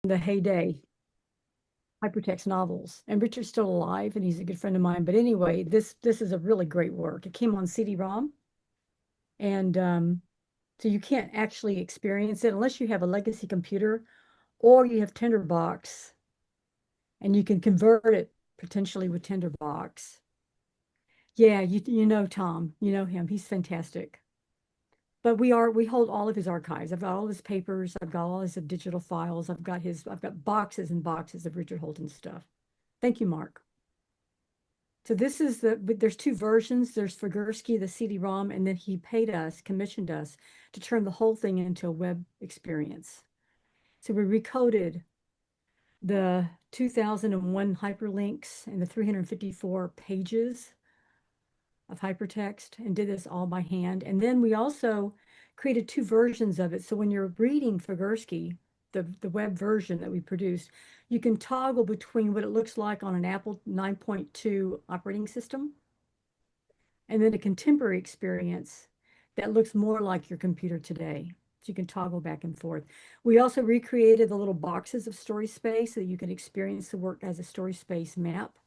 the heyday hypertext novels, and Richard's still alive and he's a good friend of mine. But anyway, this is a really great work. It came on CD-ROM, and so you can't actually experience it unless you have a legacy computer or you have Tinderbox, and you can convert it potentially with Tinderbox. Yeah, you know Tom, you know him. He's fantastic. But we hold all of his archives. I've got all his papers, I've got all his digital files, I've got boxes and boxes of Richard Holton stuff. Thank you, Mark. So this is there's two versions. There's Figurski, the CD-ROM, and then he commissioned us to turn the whole thing into a web experience. So we recoded the 2001 hyperlinks and the 354 pages of hypertext and did this all by hand. And then we also created two versions of it. So when you're reading Figurski, the web version that we produced, you can toggle between what it looks like on an Apple 9.2 operating system and then a contemporary experience that looks more like your computer today. So you can toggle back and forth. We also recreated the little boxes of Story Space so that you can experience the work as a Story Space map.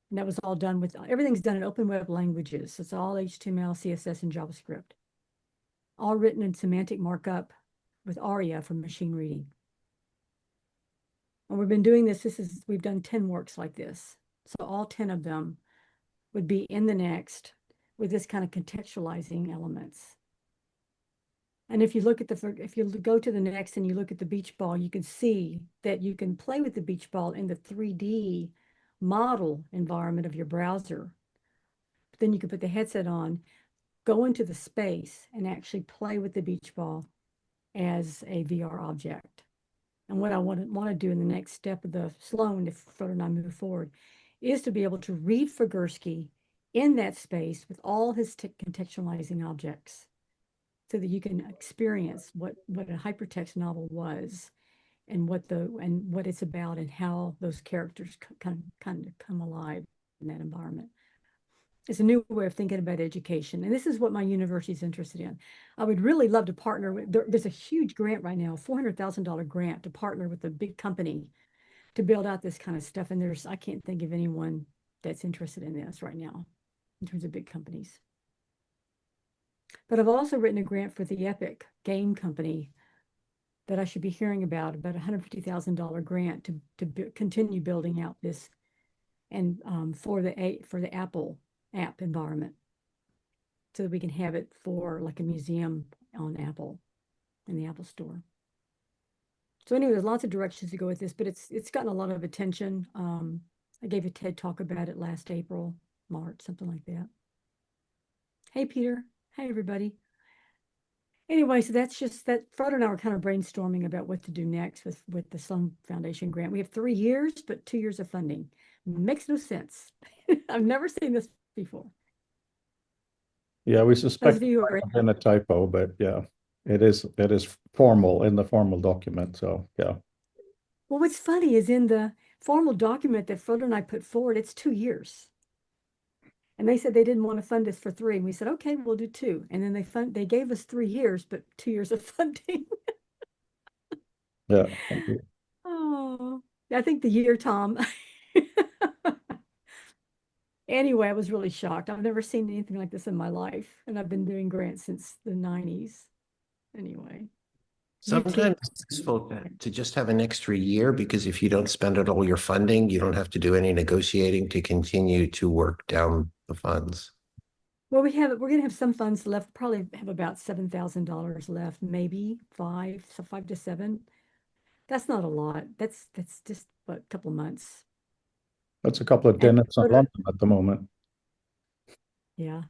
And that was all done with, everything's done in open web languages. So it's all HTML, CSS, and JavaScript. All written in semantic markup with ARIA for machine reading. And we've been doing we've done 10 works like this. So all 10 of them would be in the next with this kind of contextualizing elements. And if you look at if you go to the next and you look at the beach ball, you can see that you can play with the beach ball in the 3D model environment of your browser. But then you can put the headset on, go into the space, and actually play with the beach ball as a VR object. And what I want to do in the next step of the Sloan, if Frodo and I move forward, is to be able to read Figurski in that space with all his contextualizing objects so that you can experience what a hypertext novel was and what it's about and how those characters kind of come alive in that environment. It's a new way of thinking about education. And this is what my university is interested in. I would really love to partner with, there's a huge grant right now, $400,000 grant to partner with a big company to build out this kind of stuff. And I can't think of anyone that's interested in this right now in terms of big companies. But I've also written a grant for the Epic game company that I should be hearing about a $150,000 grant to continue building out this and for the Apple app environment so that we can have it for like a museum on Apple in the Apple Store. So anyway, there's lots of directions to go with this, but it's gotten a lot of attention. I gave a TED talk about it last April, March, something like that. Hey, Peter. Hey, everybody. Anyway, so that's just that. Frodo and I were kind of brainstorming about what to do next with the Sloan Foundation grant. We have 3 years, but 2 years of funding. Makes no sense. I've never seen this before. Yeah, we Those suspect of it you who might are have been a typo, but yeah, it is formal in the formal document. So yeah. well, what's funny is in the formal document that Frodo and I put forward, it's 2 years. And they said they didn't want to fund us for 3. And we said, okay, we'll do 2. And then they gave us 3 years, but 2 years of funding. Yeah. Oh, I think the year, Tom. Anyway, I was really shocked. I've never seen anything like this in my life. And I've been doing grants since the 90s. Anyway, you too. Sometimes it's useful to just have an extra year because if you don't spend it all your funding, you don't have to do any negotiating to continue to work down the funds. Well, we're going to have some funds left, probably have about $7,000 left, maybe 5, so 5 to 7. That's not a lot. That's just what, a couple of months. That's a couple of And dinners in Frodo, London at the moment. yeah.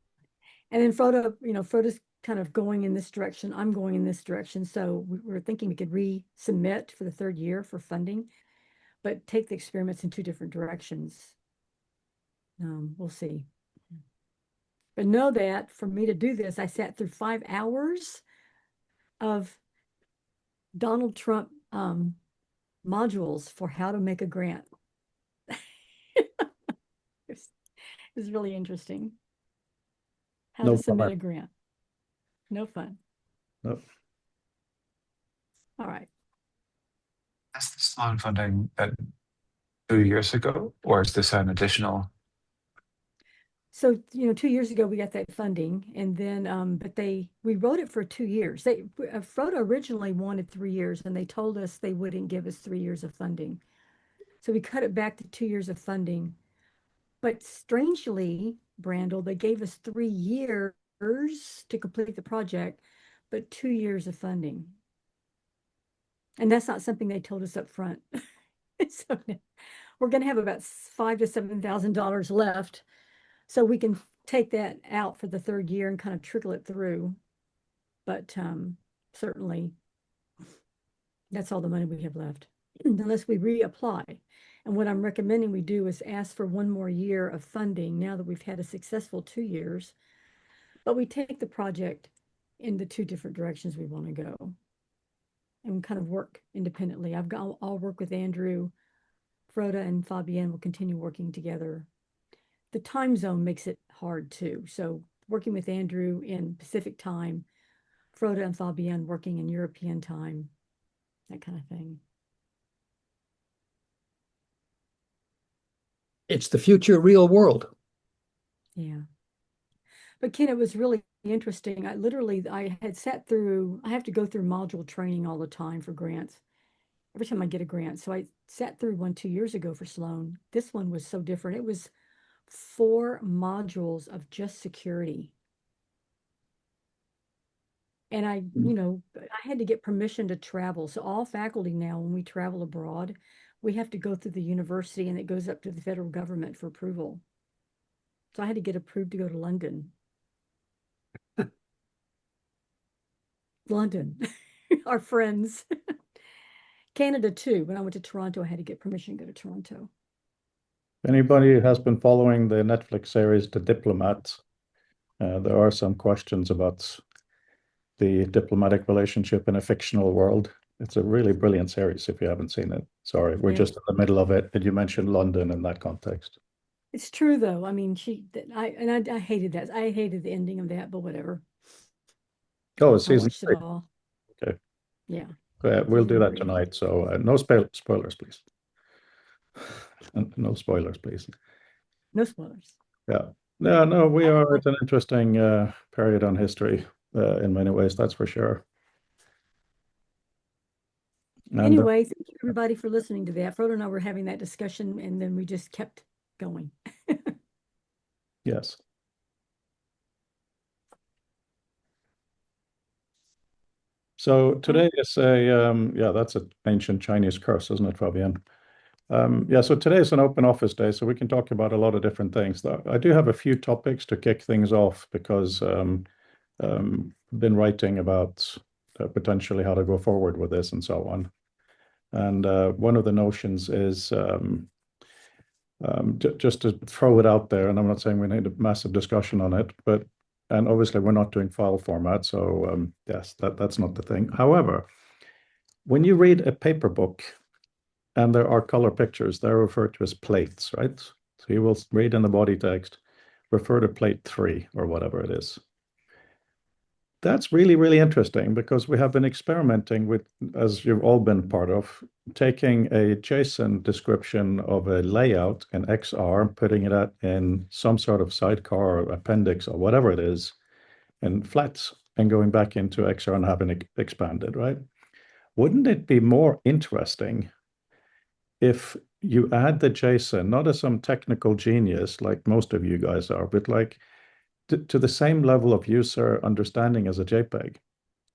And then Frodo's kind of going in this direction. I'm going in this direction. So we're thinking we could resubmit for the 3rd year for funding, but take the experiments in 2 different directions. We'll see. But know that for me to do this, I sat through 5 hours of Donald Trump modules for how to make a grant. It's really interesting. How No to submit fun. a grant. No fun. Nope. All right. Is this loan funding 2 years ago, or is this an additional? So, 2 years ago, we got that funding and then, but we wrote it for 2 years. Frodo originally wanted 3 years and they told us they wouldn't give us 3 years of funding. So we cut it back to 2 years of funding. But strangely, Brandel, they gave us 3 years to complete the project, but 2 years of funding. And that's not something they told us up front. So we're going to have about $5,000 to $7,000 left. So we can take that out for the third year and kind of trickle it through. But certainly, that's all the money we have left, unless we reapply. And what I'm recommending we do is ask for one more year of funding now that we've had a successful 2 years. But we take the project in the two different directions we want to go and kind of work independently. I'll work with Andrew. Froda and Fabienne will continue working together. The time zone makes it hard too. So working with Andrew in Pacific time, Froda and Fabienne working in European time, that kind of thing. It's the future real world. Yeah. But Ken, it was really interesting. I have to go through module training all the time for grants. Every time I get a grant. So I sat through one 2 years ago for Sloan. This one was so different. It was 4 modules of just security. And I had to get permission to travel. So all faculty now, when we travel abroad, we have to go through the university and it goes up to the federal government for approval. So I had to get approved to go to London. London, our friends. Canada too. When I went to Toronto, I had to get permission to go to Toronto. If anybody has been following the Netflix series The Diplomat, there are some questions about the diplomatic relationship in a fictional world. It's a really brilliant series if you haven't seen it. Sorry, we're just in the middle of it, and you mentioned London in that context. It's true though. I mean, I hated that. I hated the ending of that, but whatever. Oh, it's I season watched 3. it all. Okay. Yeah. We'll do that Season 3. tonight. So no spoilers, please. No spoilers, please. No spoilers. Yeah. No, we are at an interesting period on history in many ways, that's for sure. And, Anyway, thank you everybody for listening to that. Frodo and I were having that discussion and then we just kept going. yes. So today is that's an ancient Chinese curse, isn't it, Fabienne? So today is an open office day, so we can talk about a lot of different things. I do have a few topics to kick things off because been writing about potentially how to go forward with this and so on. And one of the notions is just to throw it out there, and I'm not saying we need a massive discussion on it, and obviously we're not doing file format, so yes, that's not the thing. However, when you read a paper book and there are color pictures, they're referred to as plates, right? So you will read in the body text, refer to plate 3 or whatever it is. That's really, really interesting because we have been experimenting with, as you've all been part of, taking a JSON description of a layout in XR, putting it in some sort of sidecar or appendix or whatever it is, in flats, and going back into XR and having it expanded, right? Wouldn't it be more interesting if you add the JSON, not as some technical genius like most of you guys are, but like to the same level of user understanding as a JPEG.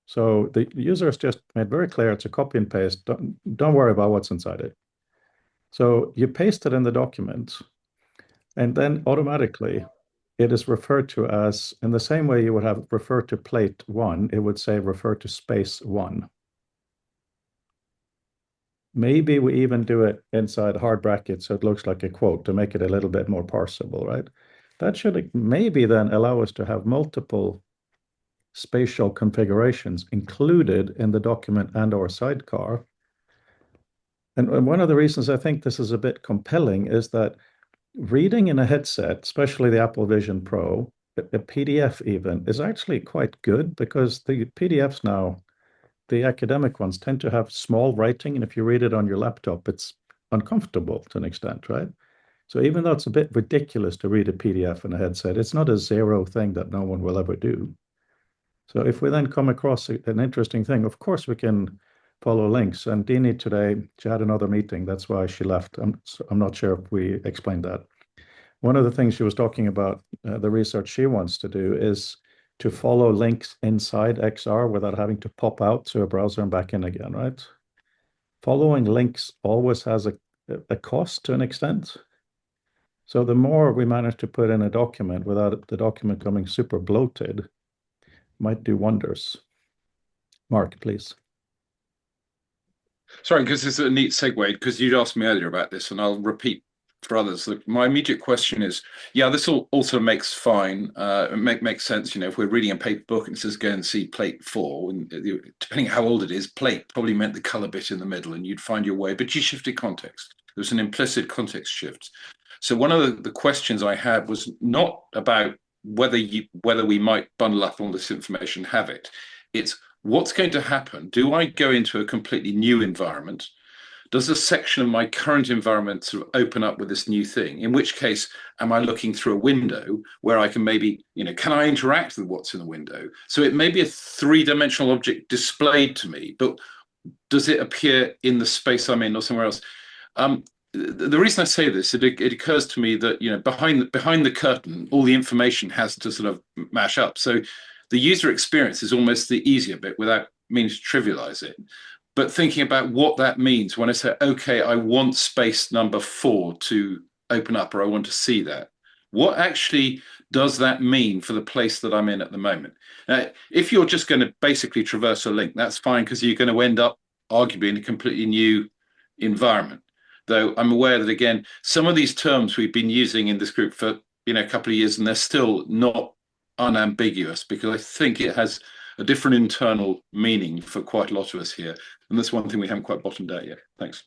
So the user has just made very clear it's a copy and paste. Don't worry about what's inside it. So you paste it in the document, and then automatically it is referred to as, in the same way you would have referred to plate 1, it would say refer to space 1. Maybe we even do it inside hard brackets so it looks like a quote to make it a little bit more parsable, right? That should maybe then allow us to have multiple spatial configurations included in the document and or sidecar. And one of the reasons I think this is a bit compelling is that reading in a headset, especially the Apple Vision Pro, a PDF even, is actually quite good because the PDFs now the academic ones tend to have small writing, and if you read it on your laptop, it's uncomfortable to an extent, right? So even though it's a bit ridiculous to read a PDF in a headset, it's not a zero thing that no one will ever do. So if we then come across an interesting thing, of course we can follow links. And Dini today, she had another meeting. That's why she left. I'm not sure if we explained that. One of the things she was talking about, the research she wants to do is to follow links inside XR without having to pop out to a browser and back in again, right? Following links always has a cost to an extent. So the more we manage to put in a document without the document coming super bloated, might do wonders. Mark, please. Sorry, because this is a neat segue, because you'd asked me earlier about this, and I'll repeat for others. Look, my immediate question is, yeah, this also makes sense. You know, if we're reading a paper book and it says go and see plate 4, and depending how old it is, plate probably meant the color bit in the middle, and you'd find your way, but you shifted context. There was an implicit context shift. So one of the questions I had was not about whether we might bundle up all this information, have it. It's what's going to happen? Do I go into a completely new environment? Does a section of my current environment sort of open up with this new thing? In which case, am I looking through a window where I can maybe, can I interact with what's in the window? So it may be a three-dimensional object displayed to me, but does it appear in the space I'm in or somewhere else? The reason I say this, it occurs to me that behind the curtain, all the information has to sort of mash up. So the user experience is almost the easier bit without meaning to trivialize it. But thinking about what that means when I say, okay, I want space number 4 to open up, or I want to see that. What actually does that mean for the place that I'm in at the moment? Now, if you're just going to basically traverse a link, that's fine, because you're going to end up arguably in a completely new environment. Though I'm aware that, again, some of these terms we've been using in this group for a couple of years, and they're still not unambiguous, because I think it has a different internal meaning for quite a lot of us here. And that's one thing we haven't quite bottomed out yet. Thanks.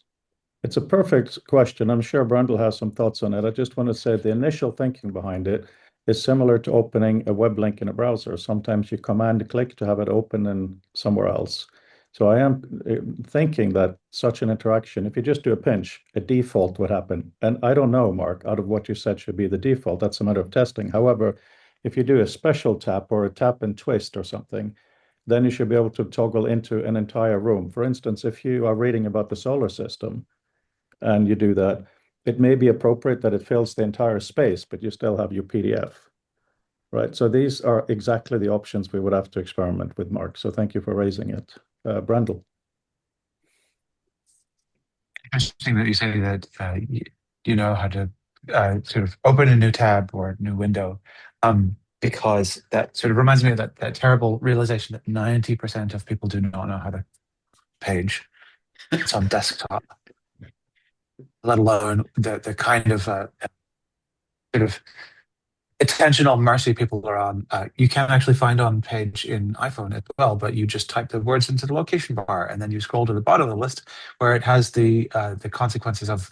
It's a perfect question. I'm sure Brundle has some thoughts on it. I just want to say the initial thinking behind it is similar to opening a web link in a browser. Sometimes you command click to have it open in somewhere else. So I am thinking that such an interaction, if you just do a pinch, a default would happen. And I don't know, Mark, out of what you said should be the default. That's a matter of testing. However, if you do a special tap or a tap and twist or something, then you should be able to toggle into an entire room. For instance, if you are reading about the solar system and you do that, it may be appropriate that it fills the entire space, but you still have your PDF, right? So these are exactly the options we would have to experiment with, Mark. So thank you for raising it. Brundle. Interesting that you say that you know how to sort of open a new tab or a new window, because that sort of reminds me of that terrible realization that 90% of people do not know how to page. It's on desktop, let alone the kind of sort of attentional mercy people are on. You can actually find on page in iPhone as well, but you just type the words into the location bar, and then you scroll to the bottom of the list where it has the consequences of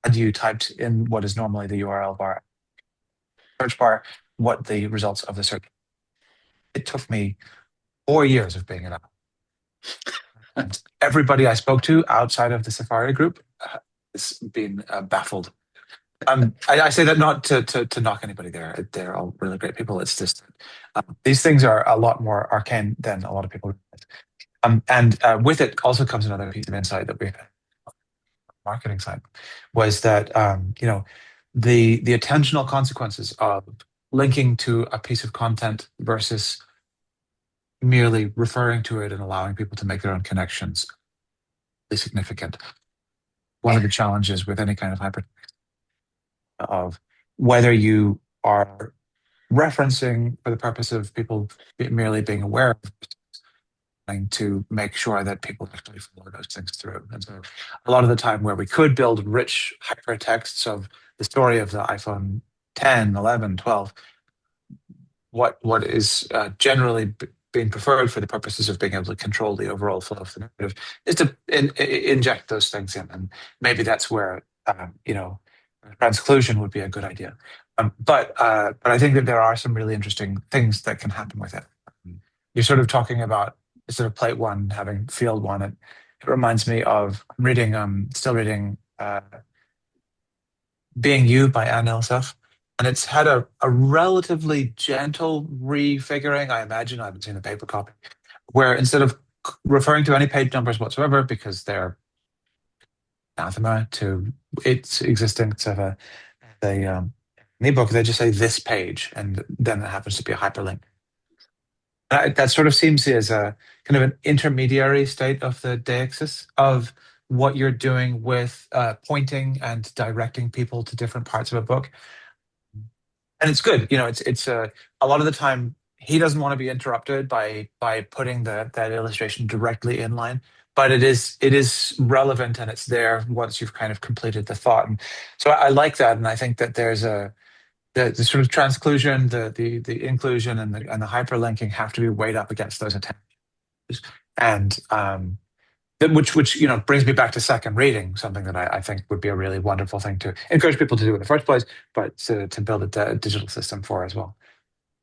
had you typed in what is normally the URL bar, search bar, what the results of the search. It took me 4 years of being an app. And everybody I spoke to outside of the Safari group has been baffled. I say that not to knock anybody there. They're all really great people. It's just these things are a lot more arcane than a lot of people realize. And with it also comes another piece of insight that we had on the marketing side, was that the attentional consequences of linking to a piece of content versus merely referring to it and allowing people to make their own connections is significant. One of the challenges with any kind of hypertext of whether you are referencing for the purpose of people merely being aware of to make sure that people actually follow those things through. And so a lot of the time where we could build rich hypertexts of the story of the iPhone 10, 11, 12, what is generally being preferred for the purposes of being able to control the overall flow of the narrative is to inject those things in. And maybe that's where, transclusion would be a good idea. But I think that there are some really interesting things that can happen with it. You're sort of talking about sort of plate one having field one, it reminds me of still reading Being You by Anne Elsef. And it's had a relatively gentle refiguring, I imagine. I haven't seen the paper copy, where instead of referring to any page numbers whatsoever, because they're anathema to its existence of an ebook, they just say this page, and then it happens to be a hyperlink. That sort of seems as a kind of an intermediary state of the deixis of what you're doing with pointing and directing people to different parts of a book. And it's good. It's a lot of the time he doesn't want to be interrupted by putting that illustration directly in line, but it is relevant and it's there once you've kind of completed the thought. And so I like that, and I think that there's the sort of transclusion, the inclusion, and the hyperlinking have to be weighed up against those intentions, and which brings me back to second reading, something that I think would be a really wonderful thing to encourage people to do in the first place, but to build a digital system for as well.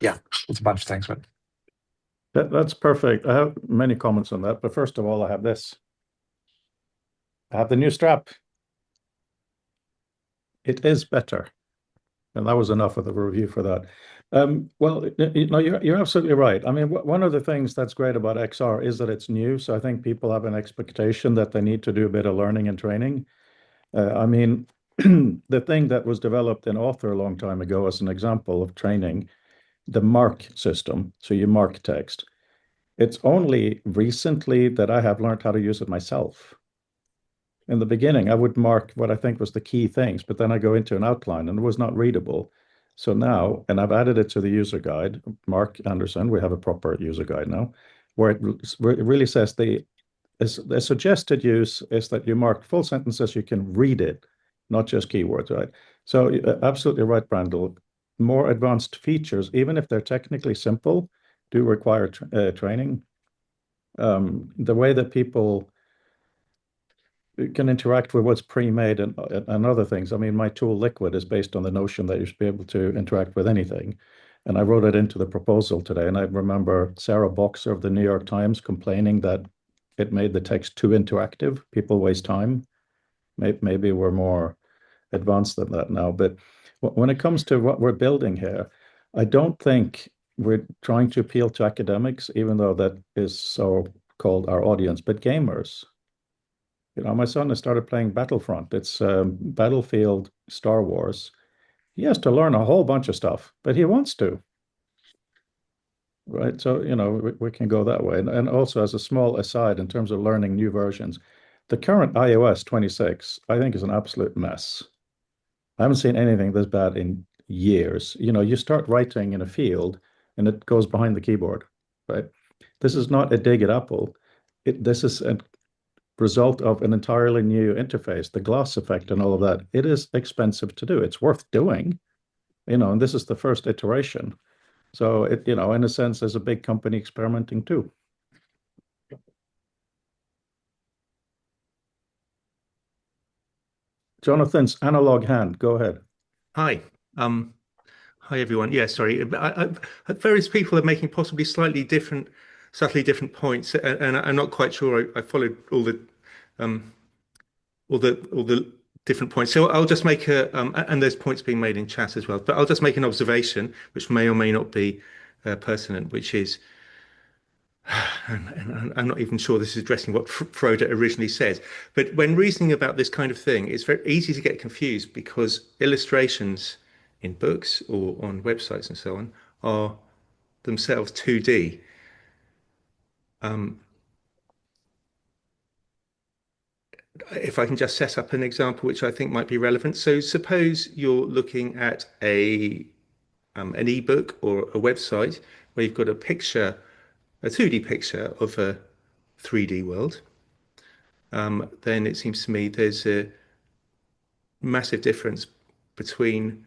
Yeah, it's a bunch of things, but That's perfect. I have many comments on that, but first of all, I have this. I have the new strap. It is better. And that was enough of the review for that. Well, you're absolutely right. I mean, one of the things that's great about XR is that it's new. So I think people have an expectation that they need to do a bit of learning and training. I mean, the thing that was developed in Author a long time ago as an example of training, the mark system. So you mark text. It's only recently that I have learned how to use it myself. In the beginning, I would mark what I think was the key things, but then I go into an outline and it was not readable. So now, and I've added it to the user guide, Mark Anderson, we have a proper user guide now, where it really says the suggested use is that you mark full sentences, you can read it, not just keywords, right? So absolutely right, Brandel. More advanced features, even if they're technically simple, do require training. The way that people can interact with what's pre-made and other things. I mean, my tool Liquid is based on the notion that you should be able to interact with anything. And I wrote it into the proposal today. And I remember Sarah Boxer of the New York Times complaining that it made the text too interactive. People waste time. Maybe we're more advanced than that now. But when it comes to what we're building here, I don't think we're trying to appeal to academics, even though that is so called our audience, but gamers. My son has started playing Battlefront. It's Battlefield Star Wars. He has to learn a whole bunch of stuff, but he wants to. Right. So, we can go that way. And also, as a small aside, in terms of learning new versions, the current iOS 26, I think, is an absolute mess. I haven't seen anything this bad in years. You start writing in a field and it goes behind the keyboard, right? This is not a dig at Apple. This is a result of an entirely new interface, the glass effect and all of that. It is expensive to do. It's worth doing, and this is the first iteration. So in a sense, there's a big company experimenting too. Jonathan's analog hand, go ahead. Hi. Hi everyone. Yeah, sorry. Various people are making possibly subtly different points, and I'm not quite sure I followed all the different points. So I'll just make and there's points being made in chat as well. But I'll just make an observation, which may or may not be pertinent, which is, and I'm not even sure this is addressing what Frode originally said, but when reasoning about this kind of thing, it's very easy to get confused because illustrations in books or on websites and so on are themselves 2D. If I can just set up an example which I think might be relevant. So suppose you're looking at an ebook or a website where you've got a 2D picture of a 3D world. Then it seems to me there's a massive difference between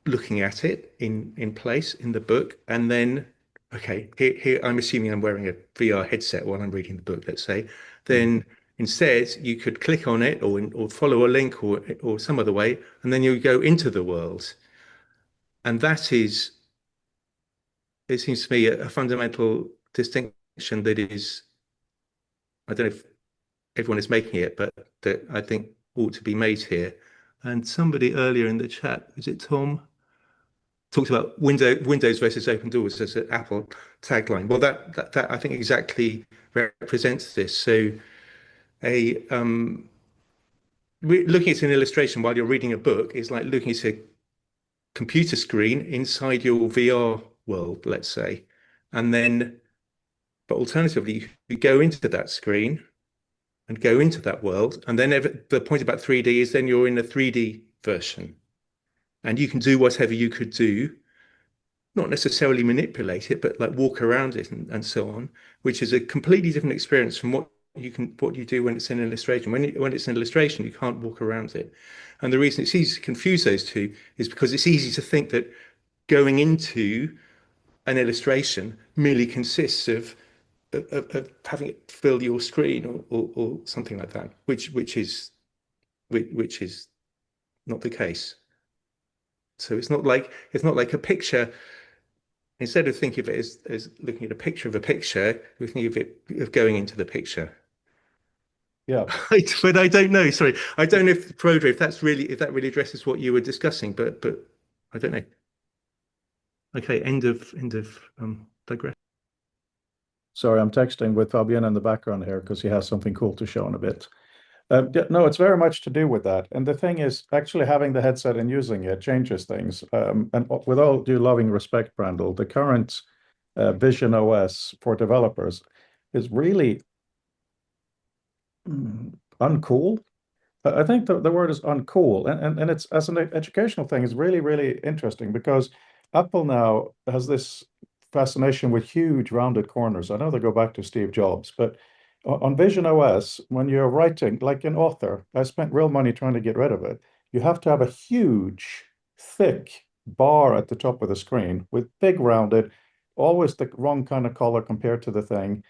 looking at it in place in the book and then, okay, here I'm assuming I'm wearing a VR headset while I'm reading the book, let's say. Then instead, you could click on it or follow a link or some other way, and then you go into the world. And that is, it seems to me, a fundamental distinction distinction that is, I don't know if everyone is making it, but that I think ought to be made here. And somebody earlier in the chat, was it Tom, talked about Windows versus open doors as an Apple tagline. Well, that I think exactly represents this. So looking at an illustration while you're reading a book is like looking at a computer screen inside your VR world, let's say. And then, but alternatively, you go into that screen and go into that world. And then the point about 3D is then you're in a 3D version. And you can do whatever you could do, not necessarily manipulate it, but like walk around it and so on, which is a completely different experience from what you do when it's an illustration. When it's an illustration, you can't walk around it. And the reason it's easy to confuse those two is because it's easy to think that going into an illustration merely consists of having it fill your screen or something like that, which is not the case. So it's not like a picture. Instead of thinking of it as looking at a picture of a picture, we think of it of going into the picture. Yeah. But I don't know. Sorry, I don't know if Prodra, if that really addresses what you were discussing. But I don't know. Okay, end of digression. Sorry, I'm texting with Fabian in the background here because he has something cool to show in a bit. No, it's very much to do with that. And the thing is, actually having the headset and using it changes things. And with all due loving respect, Brandel, the current Vision OS for developers is really uncool. I think the word is uncool. And it's, as an educational thing, is really, really interesting because Apple now has this fascination with huge rounded corners. I know they go back to Steve Jobs, but on Vision OS, when you're writing, like an author, I spent real money trying to get rid of it. You have to have a huge, thick bar at the top of the screen with big rounded, always the wrong kind of color compared to the thing.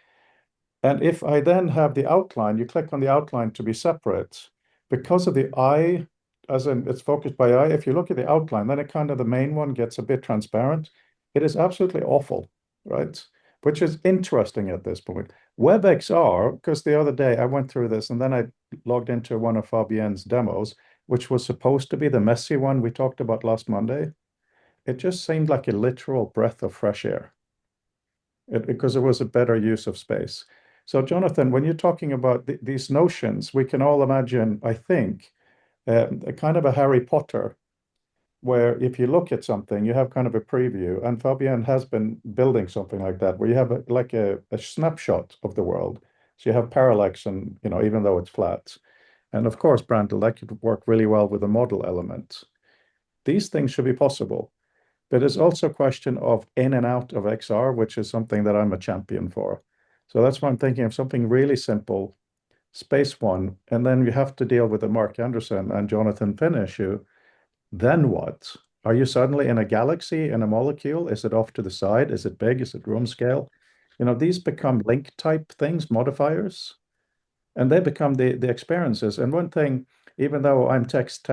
And if I then have the outline, you click on the outline to be separate. Because of the eye, as in it's focused by eye, if you look at the outline, then it kind of the main one gets a bit transparent. It is absolutely awful, right? Which is interesting at this point. WebXR, because the other day I went through this and then I logged into one of Fabienne's demos, which was supposed to be the messy one we talked about last Monday. It just seemed like a literal breath of fresh air because it was a better use of space. So, Jonathan, when you're talking about these notions, we can all imagine, I think, a kind of a Harry Potter where if you look at something, you have kind of a preview, and Fabienne has been building something like that, where you have a snapshot of the world. So you have parallax, and even though it's flat, and of course, Brandel, that could work really well with the model element. These things should be possible, but it's also a question of in and out of XR, which is something that I'm a champion for. So that's why I'm thinking of something really simple, space one, and then you have to deal with the Mark Anderson and Jonathan Finn issue. Then what? Are you suddenly in a galaxy, in a molecule? Is it off to the side? Is it big? Is it room scale? These become link type things, modifiers, and they become the experiences. And one thing, even though I'm text,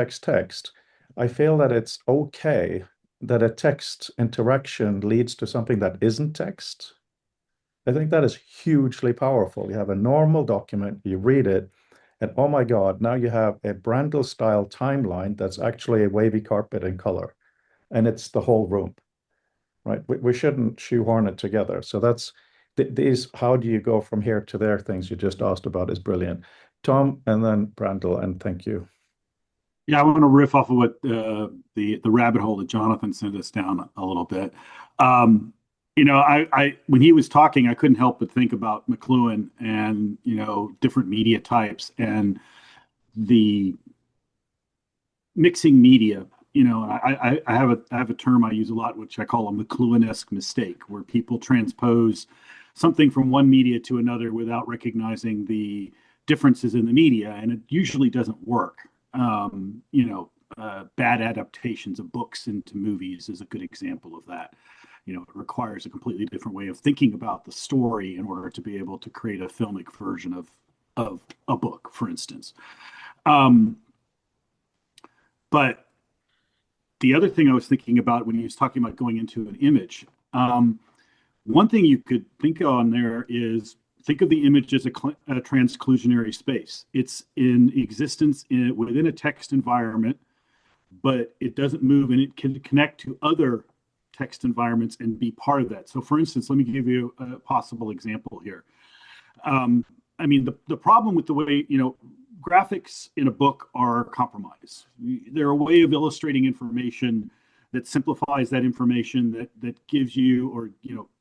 I feel that it's okay that a text interaction leads to something that isn't text. I think that is hugely powerful. You have a normal document, you read it, and oh my God, now you have a Brandel style timeline that's actually a wavy carpet in color. And it's the whole room, right? We shouldn't shoehorn it together. So that's these, how do you go from here to there things you just asked about is brilliant. Tom, and then Brandel, and thank you. Yeah, I want to riff off of what the rabbit hole that Jonathan sent us down a little bit. I when he was talking, I couldn't help but think about McLuhan and different media types and the mixing media. I have a term I use a lot, which I call a McLuhan-esque mistake, where people transpose something from one media to another without recognizing the differences in the media, and it usually doesn't work. Bad adaptations of books into movies is a good example of that. It requires a completely different way of thinking about the story in order to be able to create a filmic version of a book, for instance. But the other thing I was thinking about when he was talking about going into an image, One thing you could think on there is think of the image as a transclusionary space. It's in existence within a text environment, but it doesn't move and it can connect to other text environments and be part of that. So for instance, let me give you a possible example here. I mean, the problem with the way, graphics in a book are compromised. They're a way of illustrating information that simplifies that information that gives you, or,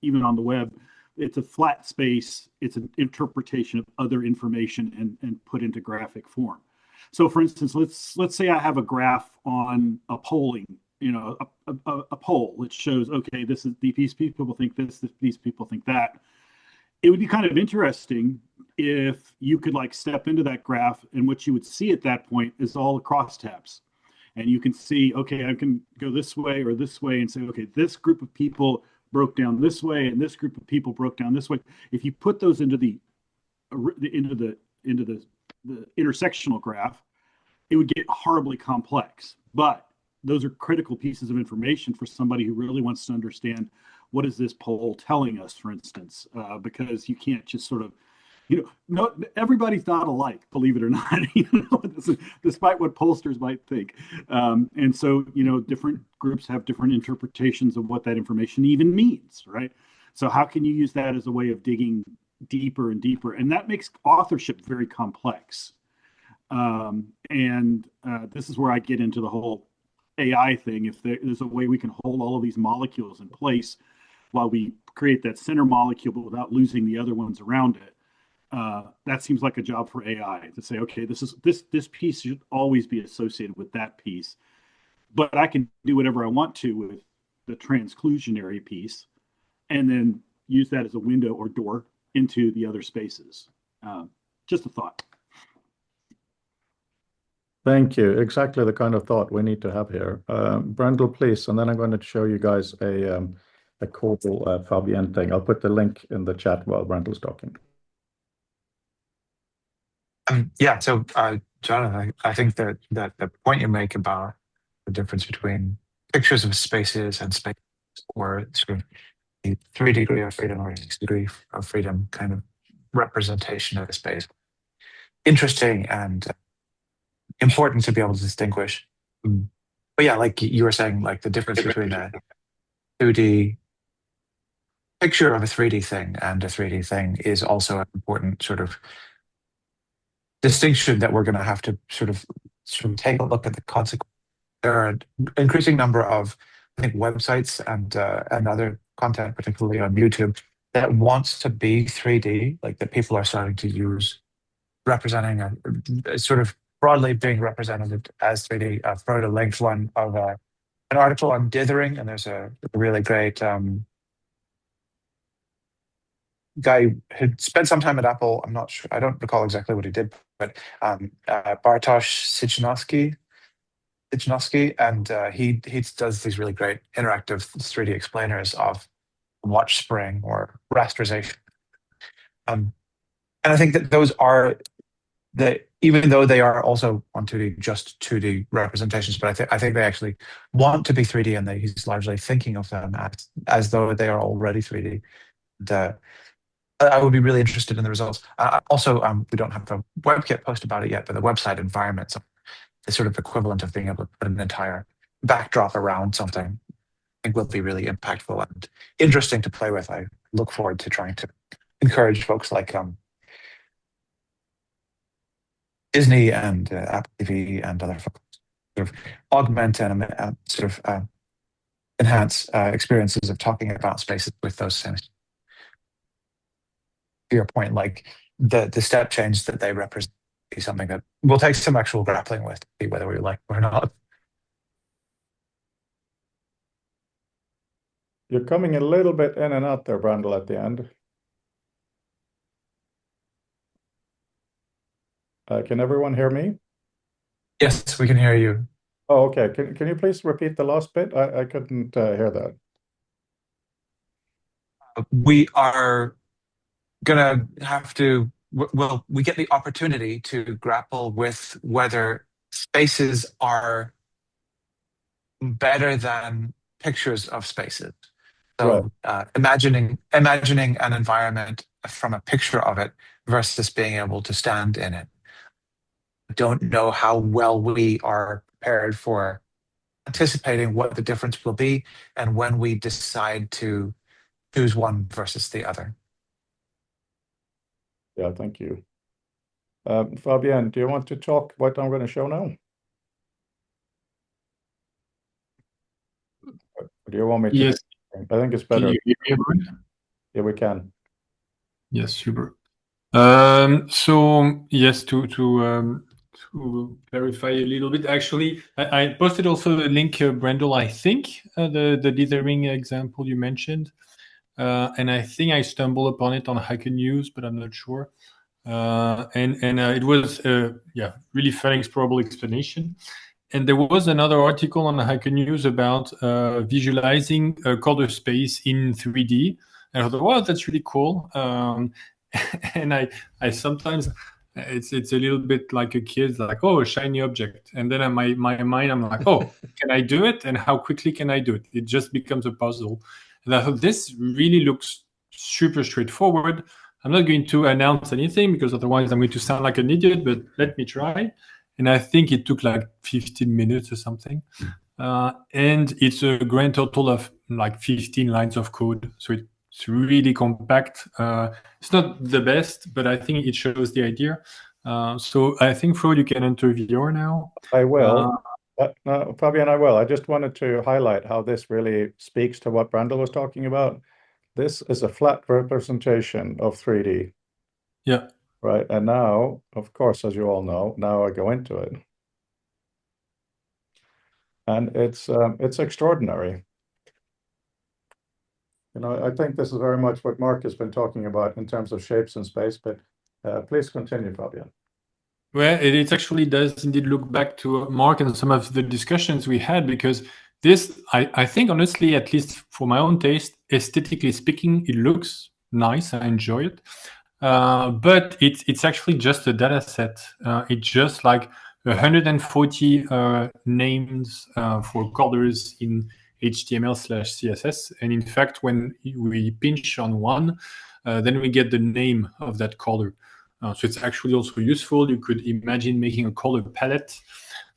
even on the web, it's a flat space. It's an interpretation of other information and put into graphic form. So for instance, let's say I have a graph on a polling, a poll that shows, okay, these people think this, these people think that. It would be kind of interesting if you could step into that graph, and what you would see at that point is all the crosstabs. And you can see, okay, I can go this way or this way and say, okay, this group of people broke down this way and this group of people broke down this way. If you put those into the intersectional graph, it would get horribly complex. But those are critical pieces of information for somebody who really wants to understand what is this poll telling us, for instance, because you can't just sort of, everybody's not alike, believe it or not, despite what pollsters might think. And so, different groups have different interpretations of what that information even means, right? So how can you use that as a way of digging deeper and deeper? And that makes authorship very complex. This is where I get into the whole AI thing. If there's a way we can hold all of these molecules in place while we create that center molecule, but without losing the other ones around it, that seems like a job for AI to say, okay, this piece should always be associated with that piece, but I can do whatever I want to with the transclusionary piece, and then use that as a window or door into the other spaces. Just a thought. Thank you. Exactly the kind of thought we need to have here. Brendel, please, and then I'm going to show you guys a Cobol Fabienne thing. I'll put the link in the chat while Brendel's talking. Yeah, so Jonathan, I think that the point you make about the difference between pictures of spaces and space, or sort of a 3 degree of freedom or 6 degree of freedom kind of representation of a space, interesting and important to be able to distinguish. But yeah, like you were saying, like the difference between a 2D picture of a 3D thing and a 3D thing is also an important sort of distinction that we're going to have to sort of take a look at the consequences. There are an increasing number of, I think, websites and other content, particularly on YouTube, that wants to be 3D, like that people are starting to use, representing a sort of broadly being represented as 3D. I've wrote a linked one of an article on dithering, and there's a really great guy who spent some time at Apple. I'm not sure, I don't recall exactly what he did, but Bartosz Sichnowski, and he does these really great interactive 3D explainers of watch spring or rasterization. And I think that those are even though they are also on 2D, just 2D representations, but I think they actually want to be 3D, and he's largely thinking of them as though they are already 3D. And, I would be really interested in the results. Also, we don't have a WebKit post about it yet, but the website environments, the sort of equivalent of being able to put an entire backdrop around something, I think will be really impactful and interesting to play with. I look forward to trying to encourage folks like Disney and Apple TV and other folks sort of augment and sort of enhance experiences of talking about spaces with those things. To your point, like the step change that they represent is something that will take some actual grappling with to see whether we like it or not. You're coming a little bit in and out there, Brendel, at the end. Can everyone hear me? Yes, we can hear you. Oh, okay. Can you please repeat the last bit? I couldn't hear that. We are gonna have to, well, we get the opportunity to grapple with whether spaces are better than pictures of spaces. So imagining an environment from a picture of it versus being able to stand in it. Don't know how well we are prepared for anticipating what the difference will be and when we decide to choose one versus the other. Yeah, thank you. Fabienne, do you want to talk what I'm going to show now? Or do you want me to? Yes. I think it's Can better. you hear me, everyone? Yeah, we can. Yes, super. So yes, to clarify a little bit, actually, I posted also a link, Brendel, I think, the dithering example you mentioned. And I think I stumbled upon it on Hacker News, but I'm not sure. And it was really fun, explorable explanation. And there was another article on Hacker News about visualizing a color space in 3D. And I thought, wow, that's really cool. And I sometimes it's a little bit like a kid, like, oh, a shiny object. And then in my mind, I'm like, oh, can I do it? And how quickly can I do it? It just becomes a puzzle. And I thought this really looks super straightforward. I'm not going to announce anything because otherwise I'm going to sound like an idiot, but let me try. And I think it took like 15 minutes or something. And it's a grand total of like 15 lines of code. So it's really compact. It's not the best, but I think it shows the idea. So I think, Frode, you can enter VR now. I will. No, Fabienne, I will. I just wanted to highlight how this really speaks to what Brendel was talking about. This is a flat representation of 3D. Yeah. Right. And now, of course, as you all know, now I go into it. And it's extraordinary. You know, I think this is very much what Mark has been talking about in terms of shapes and space, but please continue, Fabienne. Well, it actually does indeed look back to Mark and some of the discussions we had, because this, I think, honestly, at least for my own taste, aesthetically speaking, it looks nice. I enjoy it. But it's actually just a data set. It's just like 140 names for colors in HTML/CSS. And in fact, when we pinch on one, then we get the name of that color. So it's actually also useful. You could imagine making a color palette.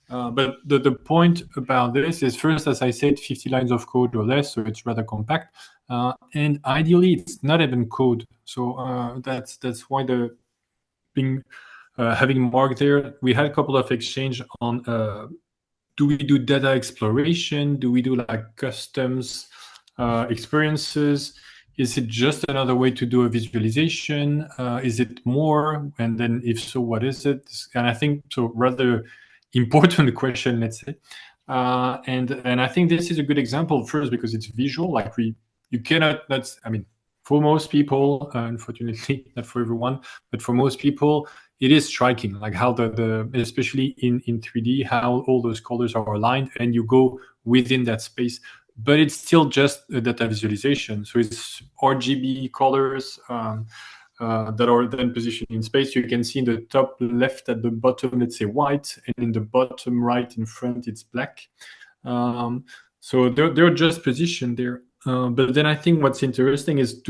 But the point about this is, first, as I said, 50 lines of code or less, so it's rather compact. And ideally, it's not even code. So that's why having Mark there, we had a couple of exchange on do we do data exploration? Do we do like customs experiences? Is it just another way to do a visualization? Is it more? And then if so, what is it? And I think so rather important question, let's say. And I think this is a good example first because it's visual. Like you cannot, for most people, unfortunately, not for everyone, but for most people, it is striking, like how especially in 3D, how all those colors are aligned and you go within that space. But it's still just a data visualization. So it's RGB colors that are then positioned in space. You can see in the top left at the bottom, let's say white, and in the bottom right in front, it's black. So they're just positioned there. But then I think what's interesting is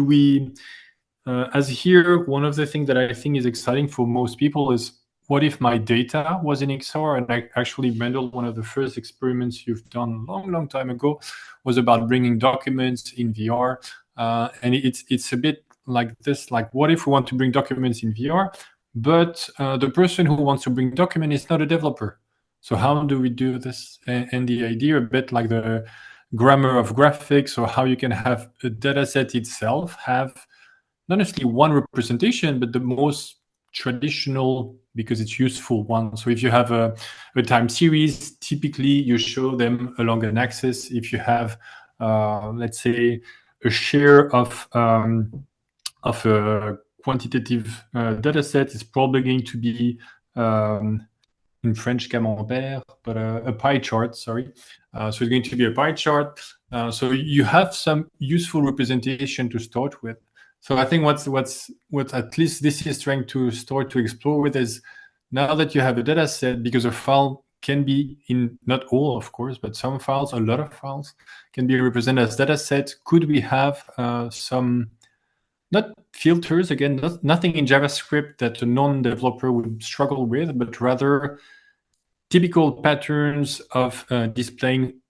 as here, one of the things that I think is exciting for most people is, what if my data was in XR? And actually, Brendel, one of the first experiments you've done a long, long time ago was about bringing documents in VR. And it's a bit like this, like what if we want to bring documents in VR, but the person who wants to bring document is not a developer. So how do we do this? And the idea a bit like the grammar of graphics, or how you can have a data set itself have not necessarily one representation, but the most traditional, because it's useful one. So if you have a time series, typically you show them along an axis. If you have, let's say, a share of a quantitative data set, it's probably going to be in French camembert, but a pie chart, sorry. So it's going to be a pie chart. So you have some useful representation to start with. So I think what at least this is trying to start to explore with is, now that you have a data set, because a file can be in, not all, of course, but some files, a lot of files can be represented as data sets. Could we have some, not filters, again, nothing in JavaScript that a non-developer would struggle with, but rather typical patterns of displaying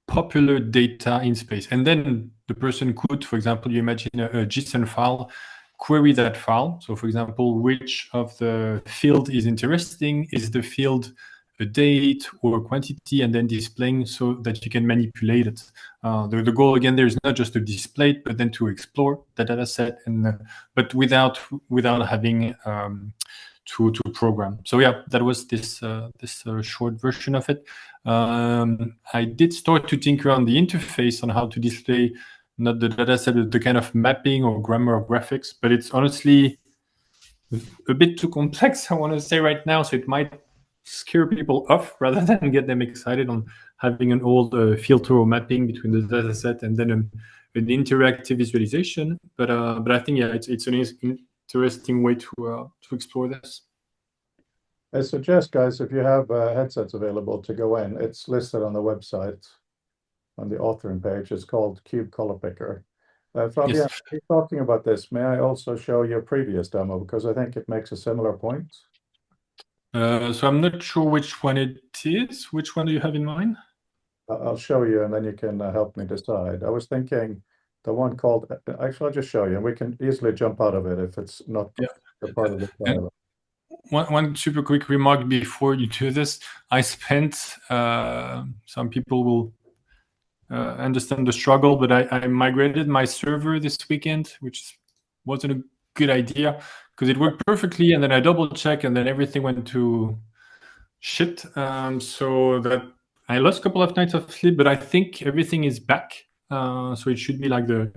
popular data in space. And then the person could, for example, you imagine a JSON file, query that file. So for example, which of the field is interesting? Is the field a date or a quantity, and then displaying so that you can manipulate it. The goal again there is not just to display it, but then to explore the data set, and but without having to program. So yeah, that was this short version of it. I did start to tinker on the interface on how to display not the data set, but the kind of mapping or grammar or graphics, but it's honestly a bit too complex, I want to say right now, so it might scare people off rather than get them excited on having an old filter or mapping between the data set and then an interactive visualization. But I think, yeah, it's an interesting way to explore this. I suggest, guys, if you have headsets available, to go in. It's listed on the website on the authoring page. It's called Cube Color Picker. Fabian, Yes. talking about this, may I also show your previous demo, because I think it makes a similar point? So I'm not sure which one it is. Which one do you have in mind? I'll show you, and then you can help me decide. I was thinking the one called, actually, I'll just show you, and we can easily jump out of it if it's not a part of the file. One super quick remark before you do this. I spent, some people will understand the struggle, but I migrated my server this weekend, which wasn't a good idea because it worked perfectly, and then I double checked, and then everything went to shit. So that I lost a couple of nights of sleep, but I think everything is back. So it should be like the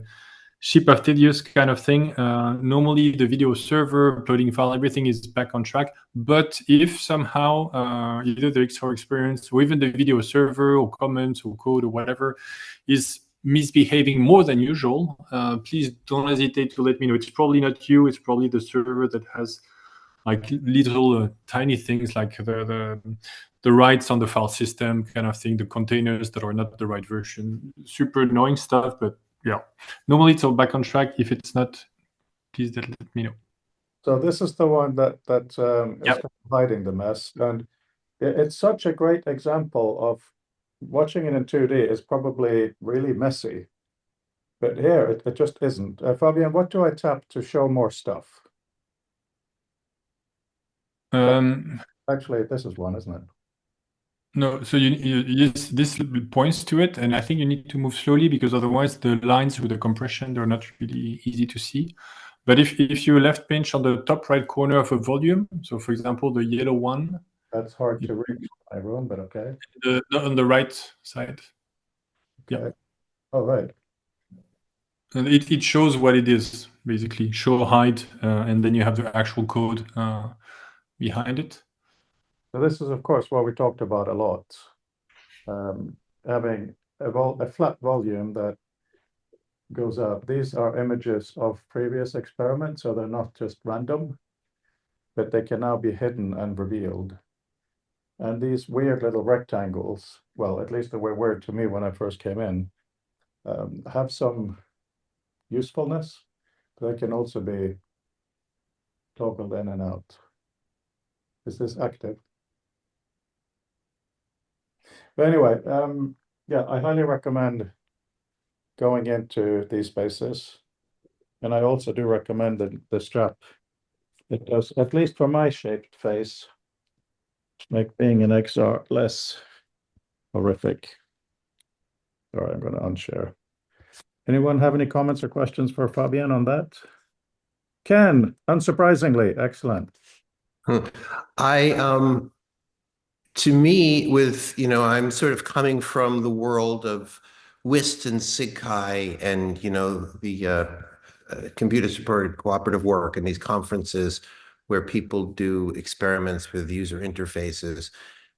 ship of Theseus kind of thing. Normally the video server, uploading file, everything is back on track. But if somehow either the XR experience or even the video server or comments or code or whatever is misbehaving more than usual, please don't hesitate to let me know. It's probably not you, it's probably the server that has like little tiny things like the writes on the file system kind of thing, the containers that are not the right version. Super annoying stuff, but yeah, normally it's all back on track. If it's not, please let me know. So this is the one that is kind of hiding the mess, and it's such a great example of watching it in 2D is probably really messy, but here it just isn't. Fabian, what do I tap to show more stuff? Actually, this is one, isn't it? No, so you use this points to it, and I think you need to move slowly because otherwise the lines with the compression, they're not really easy to see. But if you left pinch on the top right corner of a volume, so for example, the yellow one. That's hard to reach in my room, but okay. On the right side. Okay. Yeah. Oh, right. And it shows what it is, basically. Show, hide, and then you have the actual code behind it. So this is, of course, what we talked about a lot. Having a flat volume that goes up. These are images of previous experiments, so they're not just random, but they can now be hidden and revealed. And these weird little rectangles, well, at least they were weird to me when I first came in, have some usefulness. They can also be toggled in and out. Is this active? But anyway, yeah, I highly recommend going into these spaces. And I also do recommend the strap. It does, at least for my shaped face, make being an XR less horrific. All right, I'm going to unshare. Anyone have any comments or questions for Fabian on that? Ken, unsurprisingly, excellent. To me, with, I'm sort of coming from the world of WIST and SIGCHI and, the computer supported cooperative work and these conferences where people do experiments with user interfaces.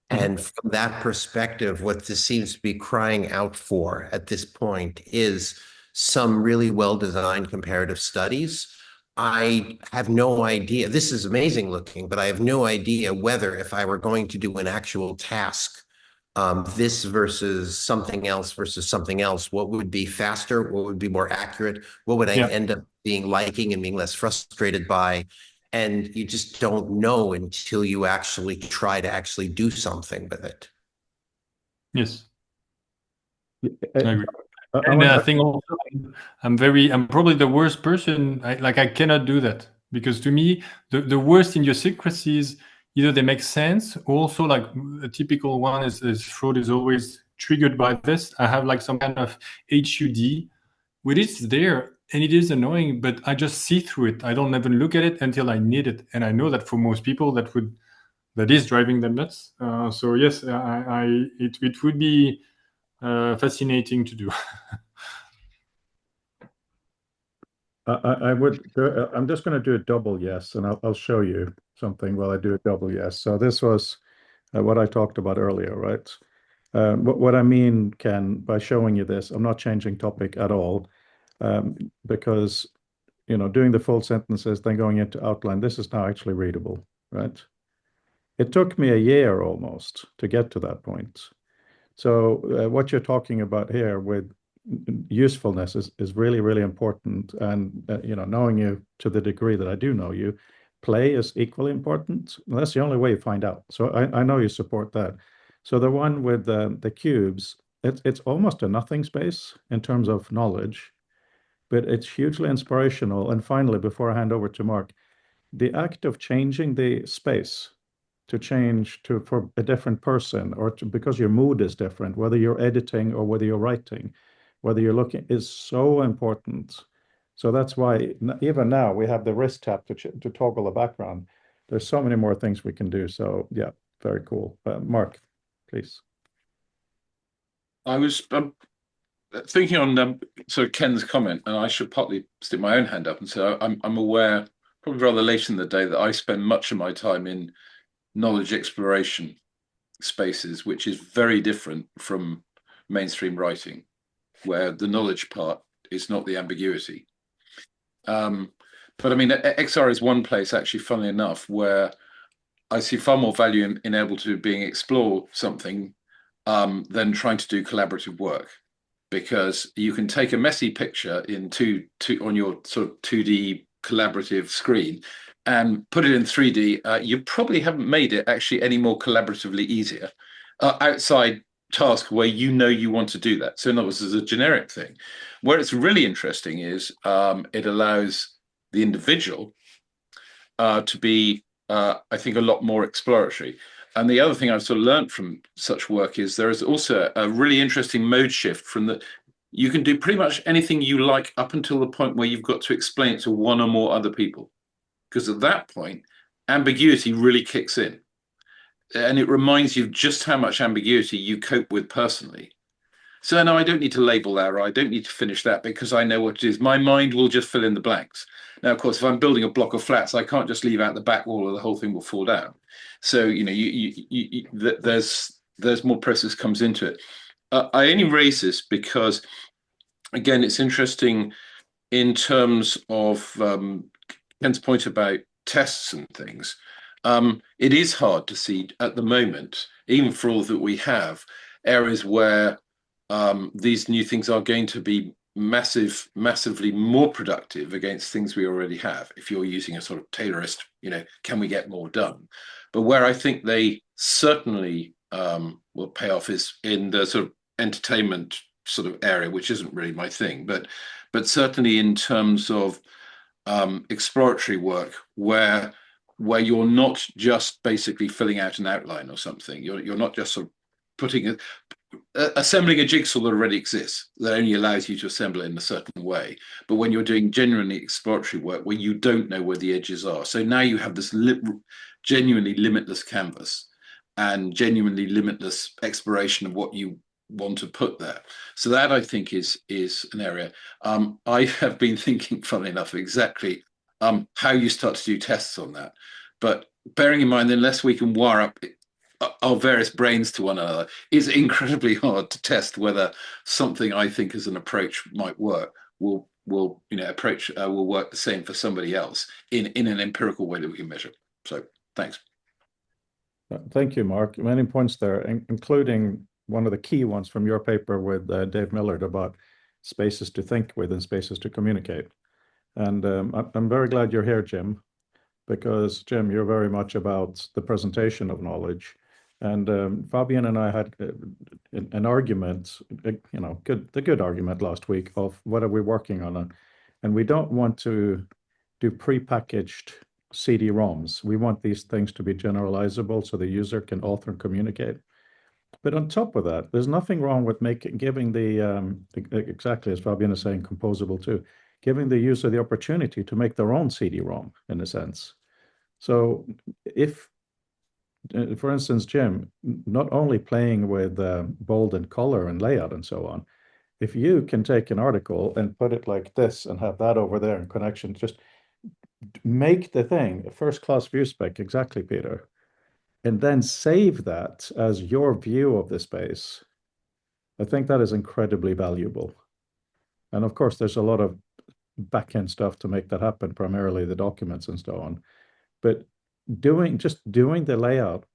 And from that perspective, what this seems to be crying out for at this point is some really well-designed comparative studies I have no idea. This is amazing looking, but I have no idea whether if I were going to do an actual task, this versus something else, what would be faster? What would be more accurate? What would I Yeah. end up liking and being less frustrated by? And you just don't know until you actually try to actually do something with it. Yes, Uh, I agree. I And wanna- I think also I'm probably the worst person. I cannot do that because to me, the worst idiosyncrasies, either they make sense, or also like a typical one is fraud is always triggered by this. I have like some kind of HUD, which is there and it is annoying, but I just see through it. I don't even look at it until I need it. And I know that for most people that is driving them nuts. So yes, it would be fascinating to do. I would. I'm just going to do a double yes, and I'll show you something while I do a double yes. So this was what I talked about earlier, right? What I mean, Ken, by showing you this, I'm not changing topic at all, because doing the full sentences, then going into outline, this is now actually readable, right? It took me a year almost to get to that point. So what you're talking about here with usefulness is really, really important. And knowing you to the degree that I do know you, play is equally important. And that's the only way you find out. So I know you support that. So the one with the cubes, it's almost a nothing space in terms of knowledge, but it's hugely inspirational. And finally, before I hand over to Mark, the act of changing the space to change for a different person because your mood is different, whether you're editing or whether you're writing, whether you're looking, is so important. So that's why even now we have the wrist tap to toggle the background. There's so many more things we can do. So yeah, very cool. Mark, please. I was thinking on sort of Ken's comment, and I should partly stick my own hand up and say I'm aware, probably rather late in the day, that I spend much of my time in knowledge exploration spaces, which is very different from mainstream writing, where the knowledge part is not the ambiguity. But I mean, XR is one place, actually, funnily enough, where I see far more value in able to being explore something than trying to do collaborative work, because you can take a messy picture in on your sort of 2D collaborative screen and put it in 3D. You probably haven't made it actually any more collaboratively easier outside task where you want to do that. So in other words, as a generic thing, where it's really interesting is it allows the individual to be, I think, a lot more exploratory. And the other thing I've sort of learned from such work is there is also a really interesting mode shift from that you can do pretty much anything you like up until the point where you've got to explain it to one or more other people. Because at that point, ambiguity really kicks in. And it reminds you just how much ambiguity you cope with personally. So no, I don't need to label that, or I don't need to finish that because I know what it is. My mind will just fill in the blanks. Now, of course, if I'm building a block of flats, I can't just leave out the back wall or the whole thing will fall down. So, there's more process comes into it. I only raise this because, again, it's interesting in terms of Ken's point about tests and things. It is hard to see at the moment, even for all that we have, areas where these new things are going to be massively more productive against things we already have. If you're using a sort of Taylorist, can we get more done? But where I think they certainly will pay off is in the sort of entertainment sort of area, which isn't really my thing, but certainly in terms of exploratory work where you're not just basically filling out an outline or something. You're not just sort of assembling a jigsaw that already exists, that only allows you to assemble it in a certain way. But when you're doing genuinely exploratory work where you don't know where the edges are, so now you have this genuinely limitless canvas and genuinely limitless exploration of what you want to put there. So that, I think, is an area. I have been thinking, funnily enough, exactly how you start to do tests on that. But bearing in mind, unless we can wire up our various brains to one another, it's incredibly hard to test whether something I think as an approach might work will will approach will work the same for somebody else in an empirical way that we can measure. So thanks. Thank you, Mark. Many points there, including one of the key ones from your paper with Dave Millard about spaces to think with and spaces to communicate. And I'm very glad you're here, Jim, because Jim, you're very much about the presentation of knowledge. And Fabian and I had an argument, the good argument last week of what are we working on, and we don't want to do prepackaged CD-ROMs. We want these things to be generalizable so the user can author and communicate. But on top of that, there's nothing wrong with giving the exactly as Fabian is saying, composable too, giving the user the opportunity to make their own CD-ROM in a sense. So if, for instance, Jim, not only playing with bold and color and layout and so on, if you can take an article and put it like this and have that over there in connection, just make the thing a first-class view spec, exactly, Peter, and then save that as your view of the space, I think that is incredibly valuable. And of course, there's a lot of back-end stuff to make that happen, primarily the documents and so on. But just doing the layout,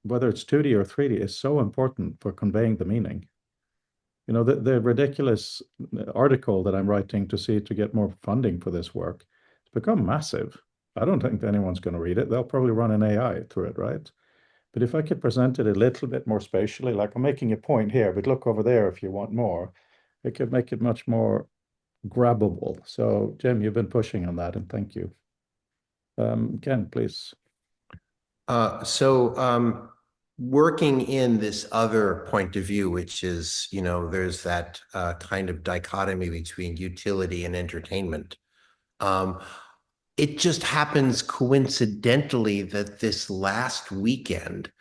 whether it's 2D or 3D, is so important for conveying the meaning. The ridiculous article that I'm writing to get more funding for this work, it's become massive. I don't think anyone's going to read it. They'll probably run an AI through it, right? But if I could present it a little bit more spatially, like I'm making a point here, but look over there if you want more, it could make it much more grabbable. So, Jim, you've been pushing on that, and thank you. Ken, please. Working in this other point of view, which is, there's that kind of dichotomy between utility and entertainment. It just happens coincidentally that this last weekend,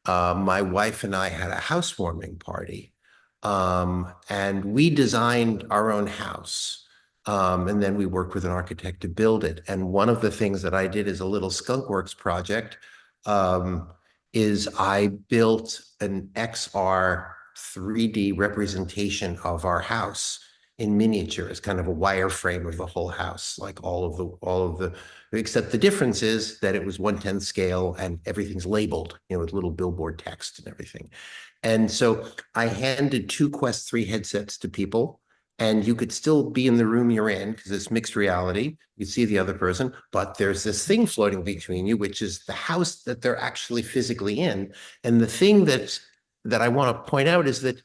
my wife and I had a housewarming party, and we designed our own house. And then we worked with an architect to build it. And one of the things that I did as a little skunkworks project is I built an XR 3D representation of our house in miniature as kind of a wireframe of the whole house, like all of the, except the difference is that it was 1/10 scale and everything's labeled, with little billboard text and everything. And so I handed 2 Quest 3 headsets to people, and you could still be in the room you're in because it's mixed reality. You see the other person, but there's this thing floating between you, which is the house that they're actually physically in. And the thing that I want to point out is that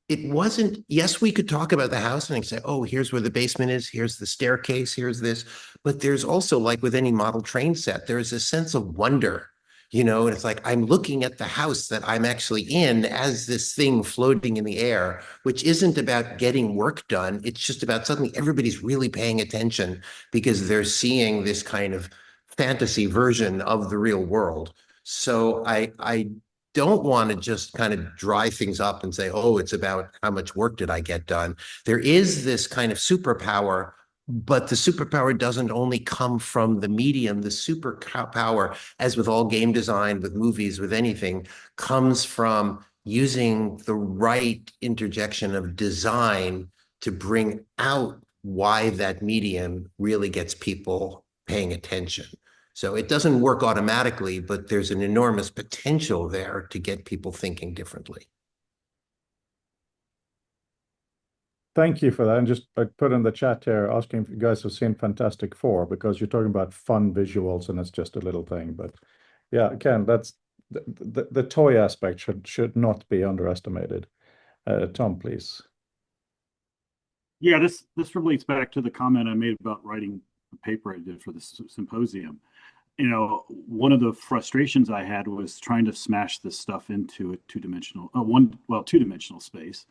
it wasn't, yes, we could talk about the house and say, oh, here's where the basement is, here's the staircase, here's this. But there's also, like with any model train set, there's a sense of wonder. And it's like I'm looking at the house that I'm actually in as this thing floating in the air, which isn't about getting work done. It's just about suddenly everybody's really paying attention because they're seeing this kind of fantasy version of the real world. So I don't want to just kind of dry things up and say, oh, it's about how much work did I get done. There is this kind of superpower. But the superpower doesn't only come from the medium. The superpower, as with all game design, with movies, with anything, comes from using the right interjection of design to bring out why that medium really gets people paying attention. So it doesn't work automatically, but there's an enormous potential there to get people thinking differently. Thank you for that. And just I put in the chat here asking if you guys have seen Fantastic Four, because you're talking about fun visuals and it's just a little thing. But yeah, Ken, that's the toy aspect should not be underestimated. Tom, please. Yeah, this relates back to the comment I made about writing a paper I did for the symposium. One of the frustrations I had was trying to smash this stuff into a two-dimensional space.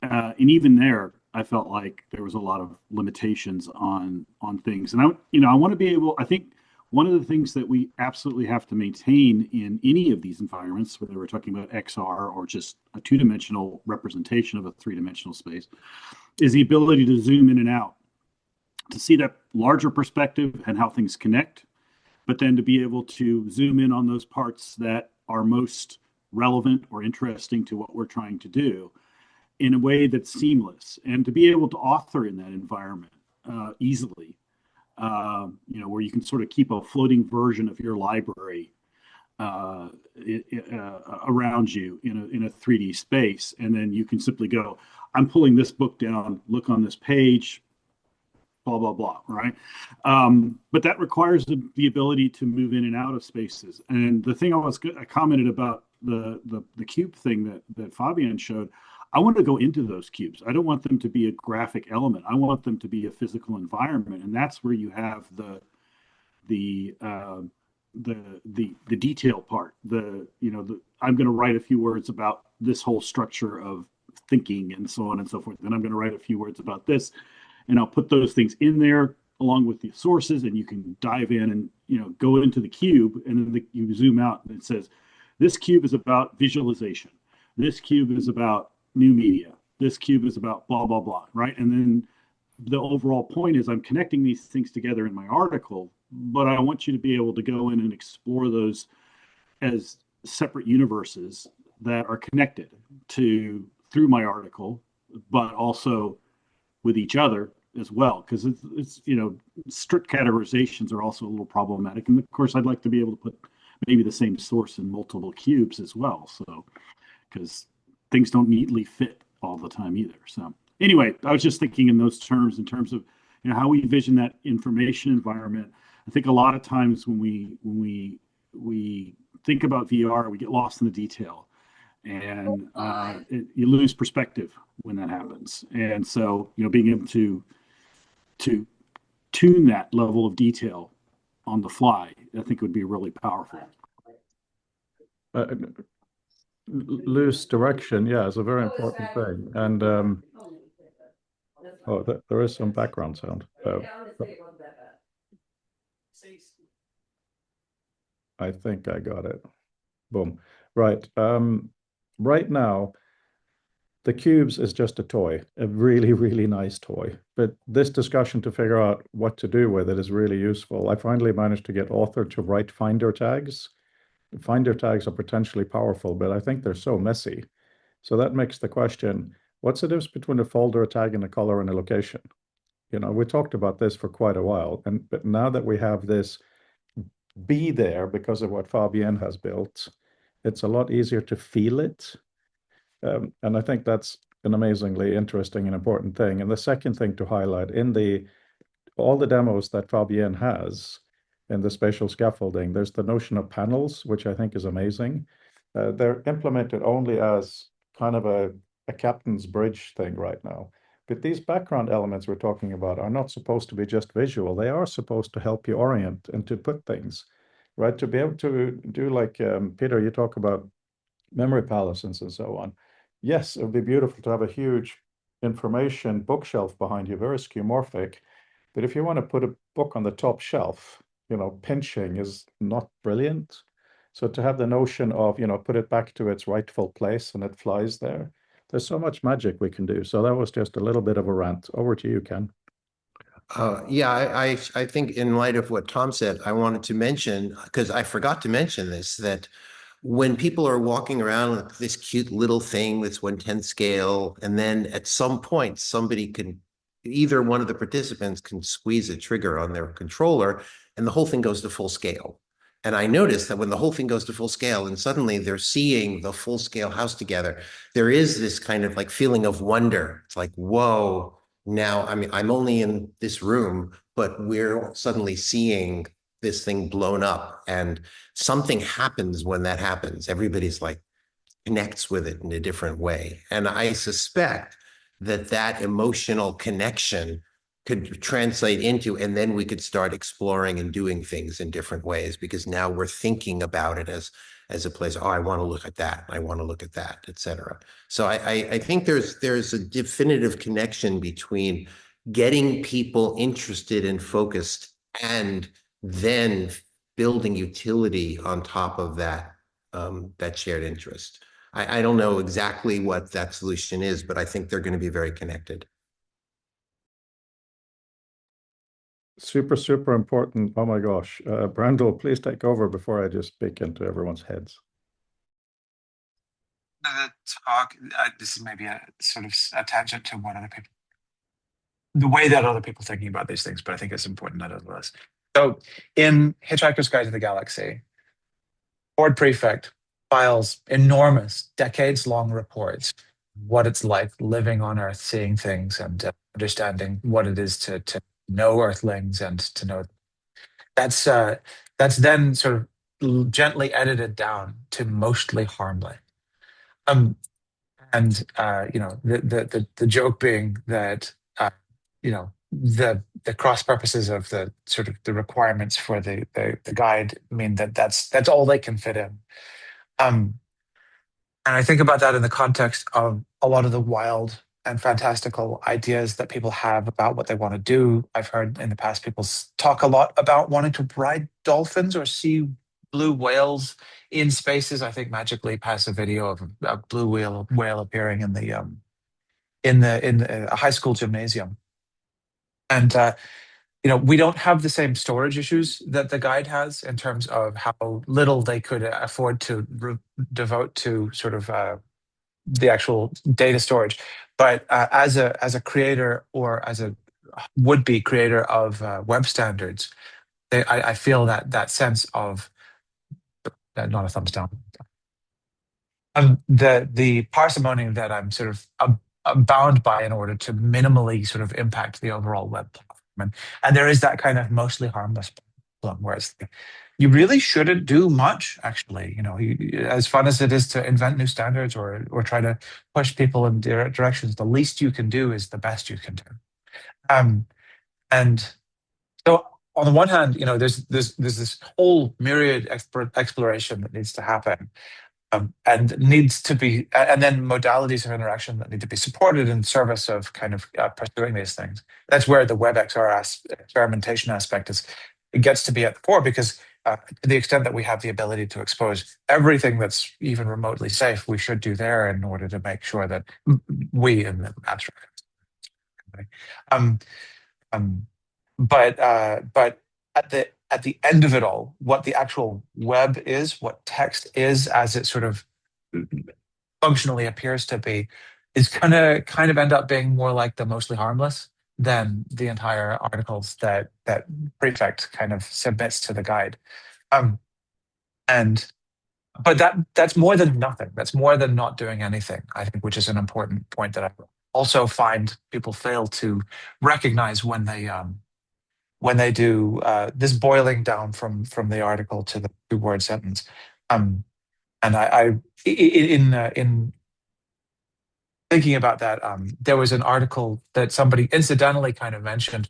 And even there, I felt like there was a lot of limitations on things. And I want to be able, I think one of the things that we absolutely have to maintain in any of these environments, whether we're talking about XR or just a two-dimensional representation of a three-dimensional space, is the ability to zoom in and out, to see that larger perspective and how things connect, but then to be able to zoom in on those parts that are most relevant or interesting to what we're trying to do. in a way that's seamless, and to be able to author in that environment easily, where you can sort of keep a floating version of your library around you in a 3D space, and then you can simply go, I'm pulling this book down, look on this page, blah blah blah, right? But that requires the ability to move in and out of spaces. And the thing I commented about the cube thing that Fabian showed, I want to go into those cubes. I don't want them to be a graphic element. I want them to be a physical environment, and that's where you have the detail part. I'm going to write a few words about this whole structure of thinking and so on and so forth. Then I'm going to write a few words about this, and I'll put those things in there along with the sources, and you can dive in and go into the cube, and then you zoom out and it says, this cube is about visualization. This cube is about new media. This cube is about blah, blah, blah, right? And then the overall point is I'm connecting these things together in my article, but I want you to be able to go in and explore those as separate universes that are connected through my article, but also with each other as well, because it's strict categorizations are also a little problematic. And of course, I'd like to be able to put maybe the same source in multiple cubes as well, so because things don't neatly fit all the time either. So anyway, I was just thinking in those terms, in terms of how we envision that information environment. I think a lot of times when we think about VR, we get lost in the detail, and you lose perspective when that happens. And so being able to tune that level of detail on the fly, I think would be really powerful. Loose direction, yeah, is a very important thing. And there is some background sound. I think I got it. Boom. Right. Right now, the cubes is just a toy, a really, really nice toy. But this discussion to figure out what to do with it is really useful. I finally managed to get Author to write Finder tags. Finder tags are potentially powerful, but I think they're so messy. So that makes the question, what's the difference between a folder, a tag, and a color and a location? We talked about this for quite a while, but now that we have this be there because of what Fabienne has built, it's a lot easier to feel it. And I think that's an amazingly interesting and important thing. And the second thing to highlight in all the demos that Fabienne has in the spatial scaffolding, there's the notion of panels, which I think is amazing. They're implemented only as kind of a captain's bridge thing right now. But these background elements we're talking about are not supposed to be just visual. They are supposed to help you orient and to put things, right? To be able to do like, Peter, you talk about memory palaces and so on. Yes, it would be beautiful to have a huge information bookshelf behind you, very skeuomorphic. But if you want to put a book on the top shelf, pinching is not brilliant. So to have the notion of, put it back to its rightful place and it flies there, there's so much magic we can do. So that was just a little bit of a rant. Over to you, Ken. I think in light of what Tom said, I wanted to mention, because I forgot to mention this, that when people are walking around with this cute little thing that's 1/10 scale, and then at some point either one of the participants can squeeze a trigger on their controller and the whole thing goes to full scale. And I noticed that when the whole thing goes to full scale and suddenly they're seeing the full scale house together, there is this kind of like feeling of wonder. It's like, whoa, now, I'm only in this room, but we're suddenly seeing this thing blown up, and something happens when that happens. Everybody's like connects with it in a different way. And I suspect that emotional connection could translate into, and then we could start exploring and doing things in different ways, because now we're thinking about it as a place, I want to look at that, I want to look at that, etc. So I think there's a definitive connection between getting people interested and focused and then building utility on top of that, that shared interest. I don't know exactly what that solution is, but I think they're going to be very connected. Super, super important. Oh my gosh. Brandel, please take over before I just speak into everyone's heads. the talk, this is maybe a sort of a tangent to what other people, the way that other people thinking about these things, but I think it's important nonetheless. So in Hitchhiker's Guide to the Galaxy, Ford Prefect files enormous, decades-long reports, what it's like living on Earth, seeing things, and understanding what it is to know Earthlings and to know. That's then sort of gently edited down to mostly harmless. And the joke being that the cross purposes of the sort of the requirements for the guide mean that that's all they can fit in. And I think about that in the context of a lot of the wild and fantastical ideas that people have about what they want to do. I've heard in the past people talk a lot about wanting to ride dolphins or see blue whales in spaces. I think Magically passed a video of a blue whale appearing in a high school gymnasium. And we don't have the same storage issues that the guide has in terms of how little they could afford to devote to sort of the actual data storage. But as a creator or as a would-be creator of web standards, I feel that sense of not a thumbs down. The parsimony that I'm sort of bound by in order to minimally sort of impact the overall web platform. And there is that kind of mostly harmless problem where it's you really shouldn't do much, actually. As fun as it is to invent new standards or try to push people in directions, the least you can do is the best you can do. And so on the one hand, there's this whole myriad exploration that needs to happen. And needs to be, and then modalities of interaction that need to be supported in service of kind of pursuing these things. That's where the WebXR experimentation aspect it gets to be at the fore, because to the extent that we have the ability to expose everything that's even remotely safe, we should do there in order to make sure that we in the abstract. But at the end of it all, what the actual web is, what text is as it sort of functionally appears to be, is going to kind of end up being more like the mostly harmless than the entire articles that Prefect kind of submits to the guide. But that's more than nothing. That's more than not doing anything, I think, which is an important point that I also find people fail to recognize when they do this boiling down from the article to the two-word sentence. And in thinking about that, there was an article that somebody incidentally kind of mentioned.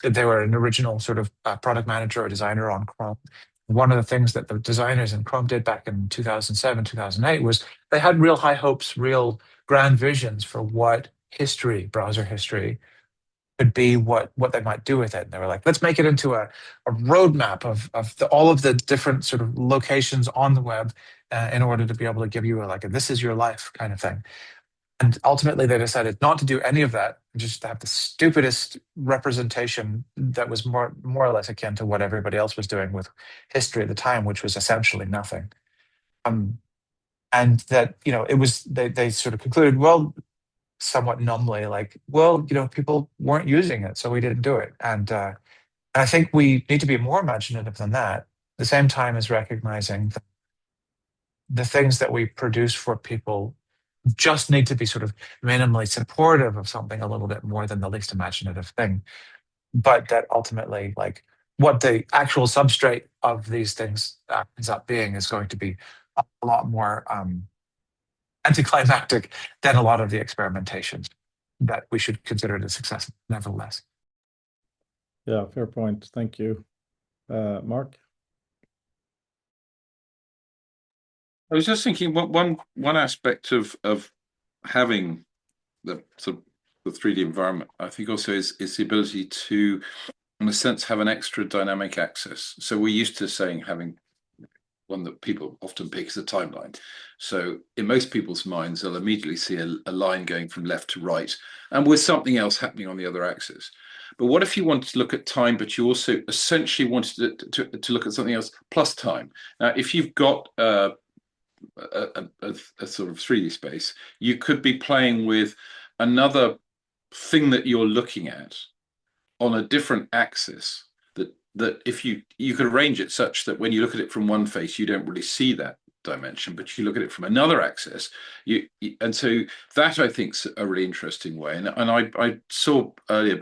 They were an original sort of product manager or designer on Chrome. One of the things that the designers in Chrome did back in 2007, 2008 was they had real high hopes, real grand visions for what browser history could be, what they might do with it. And they were like, let's make it into a roadmap of all of the different sort of locations on the web in order to be able to give you a this is your life kind of thing. And ultimately they decided not to do any of that, just to have the stupidest representation that was more or less akin to what everybody else was doing with history at the time, which was essentially nothing. And that, it was, they sort of concluded, well, somewhat numbly, people weren't using it, so we didn't do it. And I think we need to be more imaginative than that, at the same time as recognizing that the things that we produce for people just need to be sort of minimally supportive of something a little bit more than the least imaginative thing. But that ultimately, what the actual substrate of these things ends up being is going to be a lot more anticlimactic than a lot of the experimentations that we should consider it a success, nevertheless. Yeah, fair point. Thank you. Mark? I was just thinking one aspect of having the sort of the 3D environment, I think also is the ability to, in a sense, have an extra dynamic access. So we're used to saying having one that people often pick as a timeline. So in most people's minds, they'll immediately see a line going from left to right and with something else happening on the other axis. But what if you wanted to look at time, but you also essentially wanted to look at something else plus time? Now, if you've got a sort of 3D space, you could be playing with another thing that you're looking at on a different axis, that if you could arrange it such that when you look at it from one face, you don't really see that dimension, but you look at it from another axis, and so that I think's a really interesting way. And I saw earlier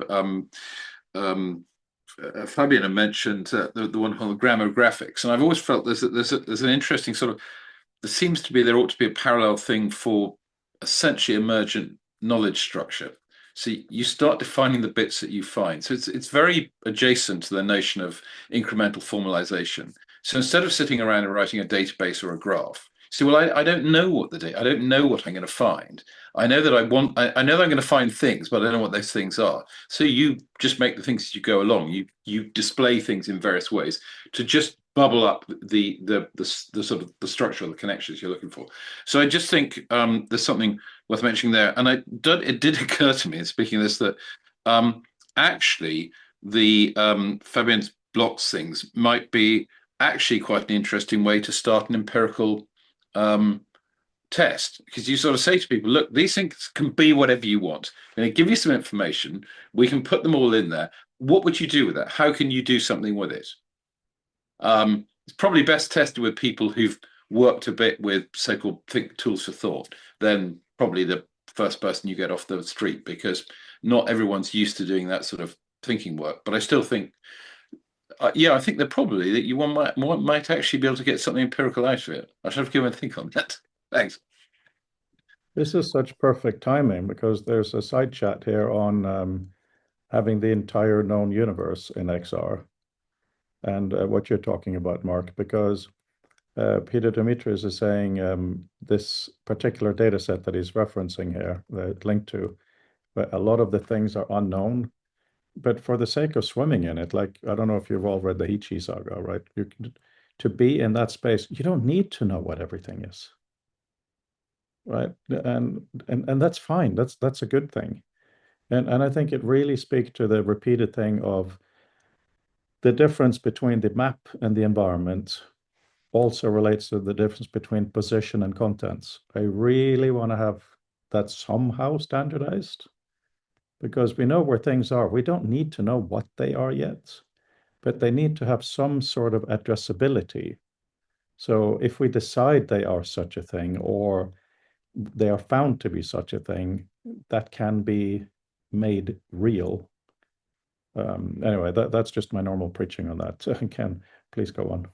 Fabian had mentioned the one called grammographics, and I've always felt there's an interesting sort of, there ought to be a parallel thing for essentially emergent knowledge structure. So you start defining the bits that you find. So it's very adjacent to the notion of incremental formalization. So instead of sitting around and writing a database or a graph, see, well, I don't know what I don't know what I'm going to find. I know that I know that I'm going to find things, but I don't know what those things are. So you just make the things as you go along. You display things in various ways to just bubble up the sort of the structure of the connections you're looking for. So I just think there's something worth mentioning there. And it did occur to me, in speaking of this, that actually the Fabian's blocks things might be actually quite an interesting way to start an empirical test, because you sort of say to people, look, these things can be whatever you want. I'm going to give you some information. We can put them all in there. What would you do with that? How can you do something with it? It's probably best tested with people who've worked a bit with so-called tools for thought than probably the first person you get off the street, because not everyone's used to doing that sort of thinking work. But I still think, I think that probably that one might actually be able to get something empirical out of it. I should have given a think on that. Thanks. This is such perfect timing, because there's a side chat here on having the entire known universe in XR, and what you're talking about, Mark, because Peter Dimitris is saying this particular data set that he's referencing here, linked to, but a lot of the things are unknown. But for the sake of swimming in it, like, I don't know if you've all read the Heechee saga, right? To be in that space, you don't need to know what everything is, right? And that's fine. That's a good thing. And I think it really speaks to the repeated thing of the difference between the map and the environment also relates to the difference between position and contents. I really want to have that somehow standardized, because we know where things are. We don't need to know what they are yet, but they need to have some sort of addressability. So if we decide they are such a thing, or they are found to be such a thing, that can be made real. Anyway, that's just my normal preaching on that. Ken, please go on.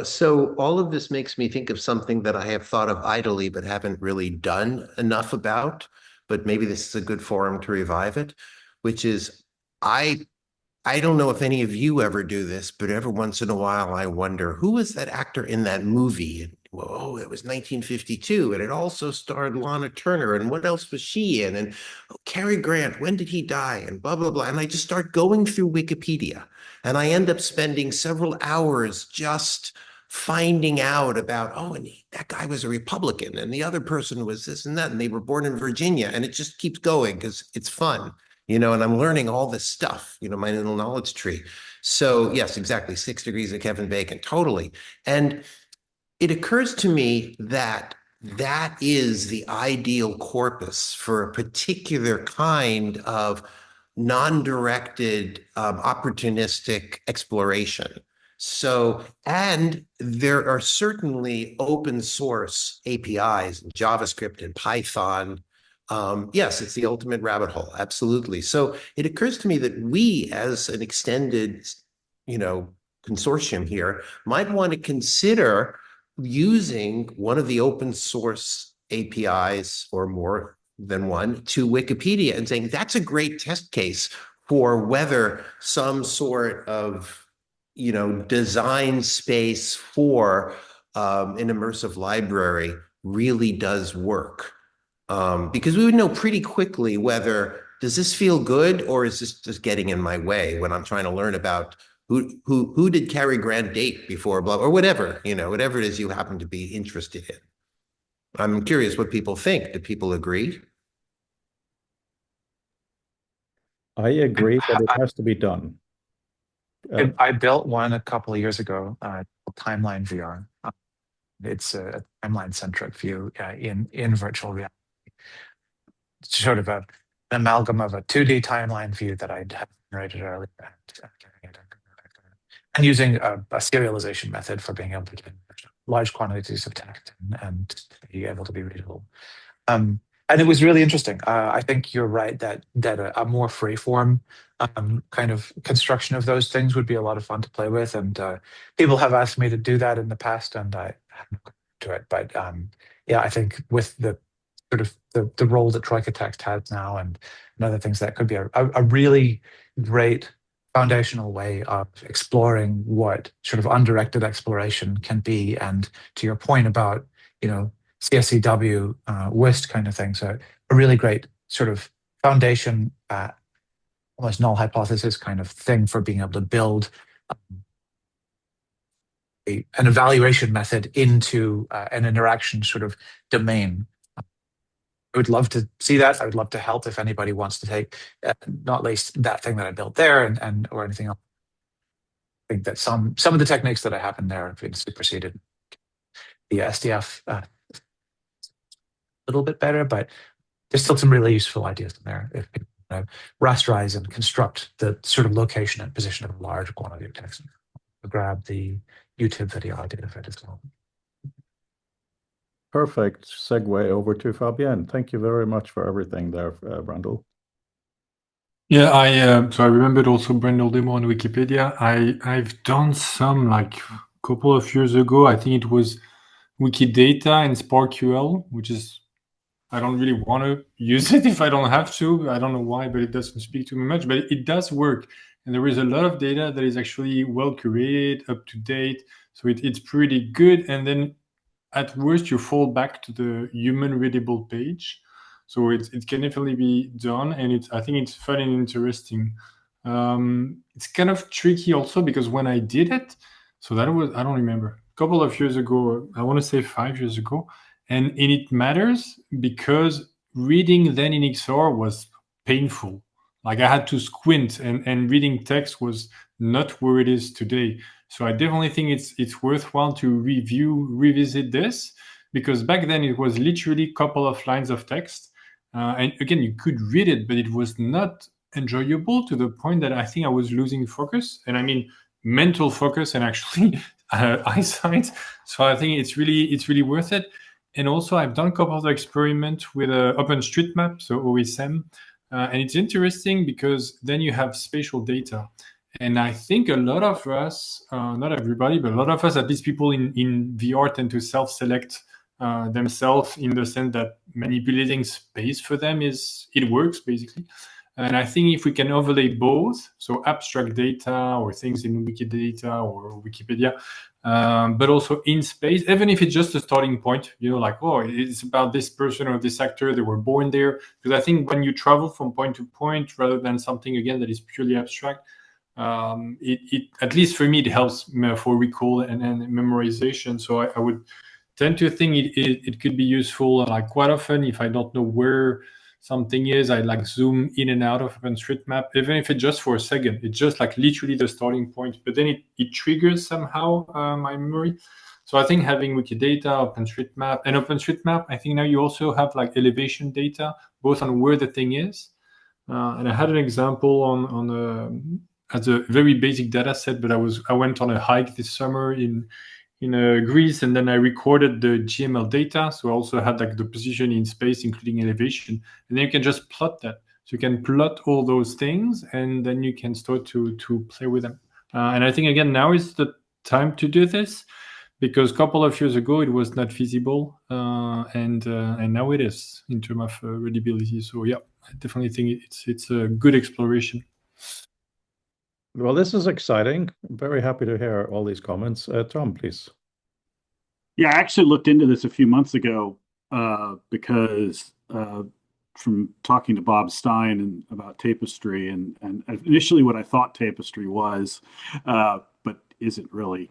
So all of this makes me think of something that I have thought of idly, but haven't really done enough about, but maybe this is a good forum to revive it, which is, I don't know if any of you ever do this, but every once in a while I wonder, who was that actor in that movie? And, whoa, it was 1952, and it also starred Lana Turner, and what else was she in? And Cary Grant, when did he die? And blah, blah, blah. And I just start going through Wikipedia, and I end up spending several hours just finding out about, and that guy was a Republican, and the other person was this and that, and they were born in Virginia, and it just keeps going because it's fun. And I'm learning all this stuff, my little knowledge tree. So yes, exactly. 6 Degrees of Kevin Bacon, totally. And it occurs to me that that is the ideal corpus for a particular kind of non-directed, opportunistic exploration. So, and there are certainly open source APIs, JavaScript and Python. Yes, it's the ultimate rabbit hole. Absolutely. So it occurs to me that we, as an extended, consortium here, might want to consider using one of the open source APIs, or more than one, to Wikipedia, and saying that's a great test case for whether some sort of design space for an immersive library really does work. Because we would know pretty quickly whether, does this feel good, or is this just getting in my way when I'm trying to learn about who did Cary Grant date before, blah, or whatever, whatever it is you happen to be interested in. I'm curious what people think. Do people agree? I agree that it has to be done. I built one a couple of years ago, Timeline VR. It's a timeline-centric view in virtual reality. It's sort of an amalgam of a 2D timeline view that I'd had generated earlier, and using a serialization method for being able to get large quantities of text and be able to be readable. And it was really interesting. I think you're right that a more freeform kind of construction of those things would be a lot of fun to play with. And people have asked me to do that in the past, and I haven't do it. But yeah, I think with the sort of the role that Troika Text has now and other things, that could be a really great foundational way of exploring what sort of undirected exploration can be. And to your point about, CSCW, WIST kind of thing. So a really great sort of foundation, almost null hypothesis kind of thing for being able to build an evaluation method into an interaction sort of domain. I would love to see that. I would love to help if anybody wants to take not least that thing that I built there and or anything else. I think that some of the techniques that I have in there have been superseded. The SDF a little bit better, but there's still some really useful ideas in there. If people rasterize and construct the sort of location and position of a large quantity of text. I'll grab the YouTube video I did of it as well. Perfect segue over to Fabienne. Thank you very much for everything there, Brandel. Yeah, so I remembered also Brandel demo on Wikipedia. I've done some like a couple of years ago. I think it was Wikidata and SparkQL, which is, I don't really want to use it if I don't have to. I don't know why, but it doesn't speak to me much. But it does work. And there is a lot of data that is actually well curated, up to date. So it's pretty good. And then at worst, you fall back to the human readable page. So it can definitely be done. And I think it's fun and interesting. It's kind of tricky also because when I did it, so that was, I don't remember, a couple of years ago, I want to say 5 years ago. And it matters because reading then in XR was painful. Like I had to squint and reading text was not where it is today. So I definitely think it's worthwhile to revisit this because back then it was literally a couple of lines of text. And again, you could read it, but it was not enjoyable to the point that I think I was losing focus. And I mean, mental focus and actually eyesight. So I think it's really worth it. And also, I've done a couple of experiments with OpenStreetMap, so OSM. And it's interesting because then you have spatial data. And I think a lot of us, not everybody, but a lot of us, at least people in VR, tend to self-select themselves in the sense that manipulating space for them it works, basically. And I think if we can overlay both, so abstract data or things in Wikidata or Wikipedia, but also in space, even if it's just a starting point, like, oh, it's about this person or this actor, they were born there. Because I think when you travel from point to point, rather than something, again, that is purely abstract, it at least for me, it helps for recall and memorization. So I would tend to think it could be useful. Like quite often, if I don't know where something is, I like zoom in and out of OpenStreetMap, even if it's just for a second. It's just like literally the starting point, but then it triggers somehow my memory. So I think having Wikidata, OpenStreetMap, and OpenStreetMap, I think now you also have like elevation data, both on where the thing is. And I had an example on as a very basic data set, but I went on a hike this summer in Greece, and then I recorded the GML data. So I also had like the position in space, including elevation, and then you can just plot that. So you can plot all those things, and then you can start to play with them. And I think again now is the time to do this because a couple of years ago it was not feasible, and now it is in terms of readability. So yeah, I definitely think it's a good exploration. Well, this is exciting. I'm very happy to hear all these comments. Tom, please. Yeah, I actually looked into this a few months ago because from talking to Bob Stein about Tapestry and initially what I thought Tapestry was, but isn't really,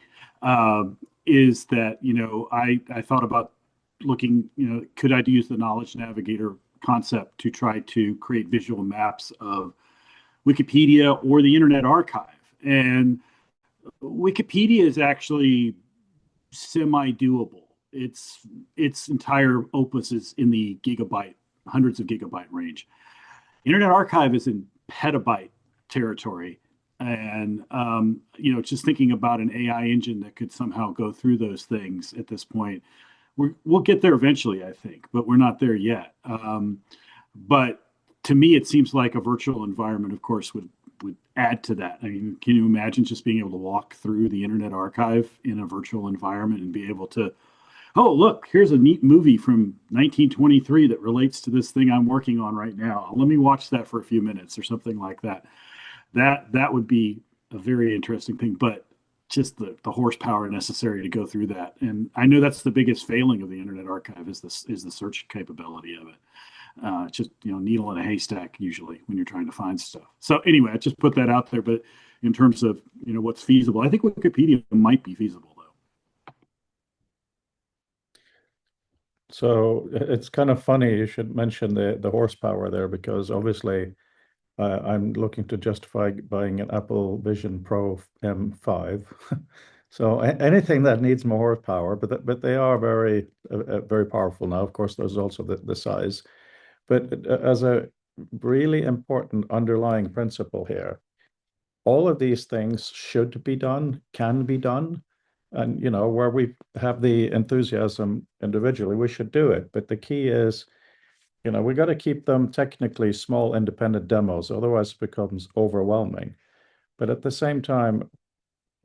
is that, I thought about looking, could I use the Knowledge Navigator concept to try to create visual maps of Wikipedia or the Internet Archive. And Wikipedia is actually semi-doable. its entire opus is in the gigabyte, hundreds of gigabyte range. Internet Archive is in petabyte territory. And, just thinking about an AI engine that could somehow go through those things at this point, we'll get there eventually, I think, but we're not there yet. But to me, it seems like a virtual environment, of course, would add to that. I mean, can you imagine just being able to walk through the Internet Archive in a virtual environment and be able to, oh, look, here's a neat movie from 1923 that relates to this thing I'm working on right now. Let me watch that for a few minutes or something like that. That would be a very interesting thing, but just the horsepower necessary to go through that. And I know that's the biggest failing of the Internet Archive is the search capability of it. Just needle in a haystack usually when you're trying to find stuff. So anyway, I just put that out there. But in terms of what's feasible, I think Wikipedia might be feasible though. So it's kind of funny you should mention the horsepower there, because obviously I'm looking to justify buying an Apple Vision Pro M5. So anything that needs more horsepower, but they are very very powerful now. Of course, there's also the size. But as a really important underlying principle here, all of these things should be done, can be done. And, where we have the enthusiasm individually, we should do it. But the key is, we got to keep them technically small, independent demos. Otherwise, it becomes overwhelming. But at the same time,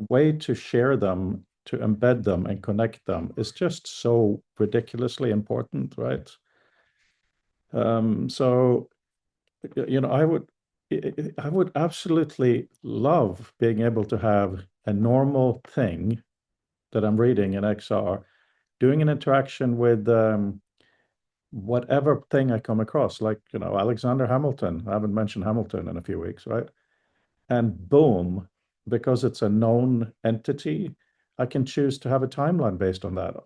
way to share them, to embed them and connect them is just so ridiculously important, right? So, I would absolutely love being able to have a normal thing that I'm reading in XR, doing an interaction with whatever thing I come across, like, Alexander Hamilton. I haven't mentioned Hamilton in a few weeks, right? And boom, because it's a known entity, I can choose to have a timeline based on that,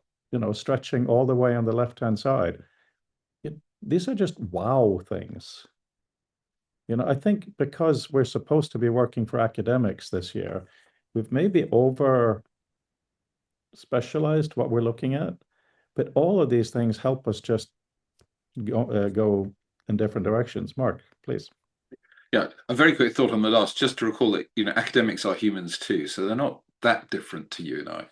stretching all the way on the left-hand side. These are just wow things. I think because we're supposed to be working for academics this year, we've maybe over specialized what we're looking at, but all of these things help us just go in different directions. Mark, please. Yeah, a very quick thought on the last, just to recall that academics are humans too, so they're not that different to you and I.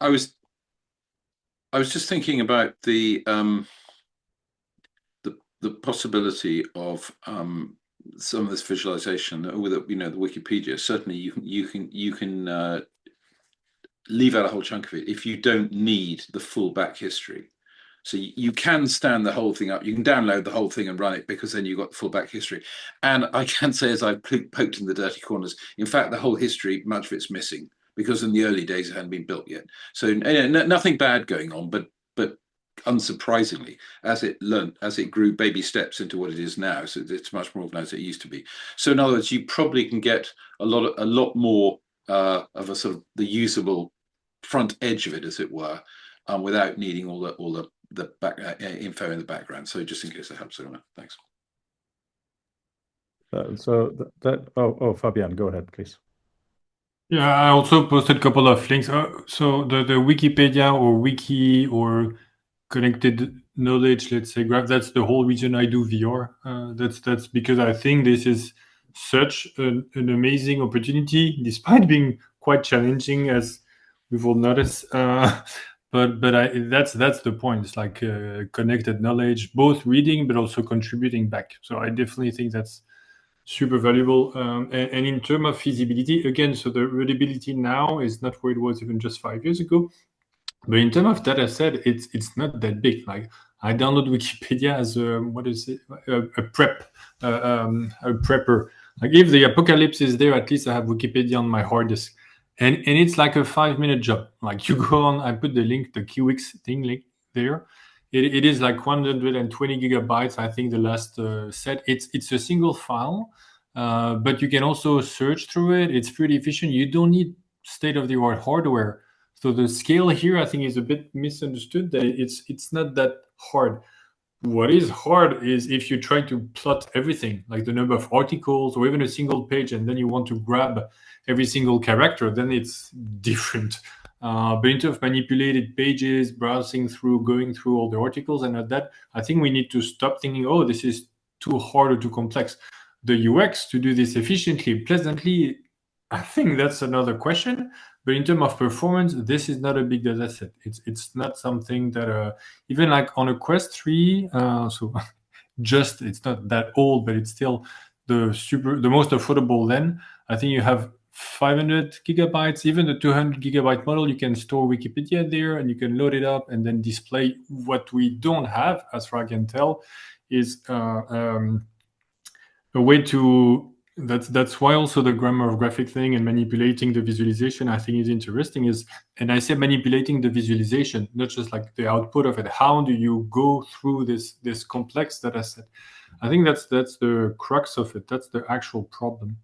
I was just thinking about the possibility of some of this visualization with the Wikipedia. Certainly, you can leave out a whole chunk of it if you don't need the full back history. So you can stand the whole thing up. You can download the whole thing and run it, because then you've got the full back history. And I can say, as I've poked in the dirty corners, in fact, the whole history, much of it's missing, because in the early days it hadn't been built yet. So nothing bad going on, but unsurprisingly, as it grew baby steps into what it is now, so it's much more organized than it used to be. So in other words, you probably can get a lot more of a sort of the usable front edge of it, as it were, without needing all the back info in the background. So just in case that helps, thanks. Fabian, go ahead, please. Yeah, I also posted a couple of links. So the Wikipedia or Wiki or connected knowledge, let's say, graph, that's the whole region I do VR. That's because I think this is such an amazing opportunity, despite being quite challenging, as we've all noticed. But that's the point. It's like connected knowledge, both reading but also contributing back. So I definitely think that's super valuable. And in terms of feasibility, again, so the readability now is not where it was even just 5 years ago. But in terms of data set, it's not that big. Like I download Wikipedia as a prepper. Like if the apocalypse is there, at least I have Wikipedia on my hard disk. And it's like a 5-minute job. Like you go on, I put the link, the QX thing link there. It is like 120 gigabytes. I think the last set. It's a single file, but you can also search through it. It's pretty efficient. You don't need state-of-the-art hardware. So the scale here, I think, is a bit misunderstood. That it's not that hard. What is hard is if you try to plot everything, like the number of articles or even a single page, and then you want to grab every single character, then it's different. But in terms of manipulated pages, browsing through, going through all the articles and all that, I think we need to stop thinking, oh, this is too hard or too complex. The UX to do this efficiently, pleasantly, I think that's another question. But in terms of performance, this is not a big data set. It's not something that even like on a Quest 3, so just it's not that old, but it's still the most affordable then. I think you have 500 gigabytes, even the 200 gigabyte model, you can store Wikipedia there and you can load it up and then display. What we don't have, as far as I can tell, is a way to, that's why also the grammar of graphic thing and manipulating the visualization I think is interesting is, and I say manipulating the visualization, not just like the output of it. How do you go through this complex data set? I think that's the crux of it. That's the actual problem.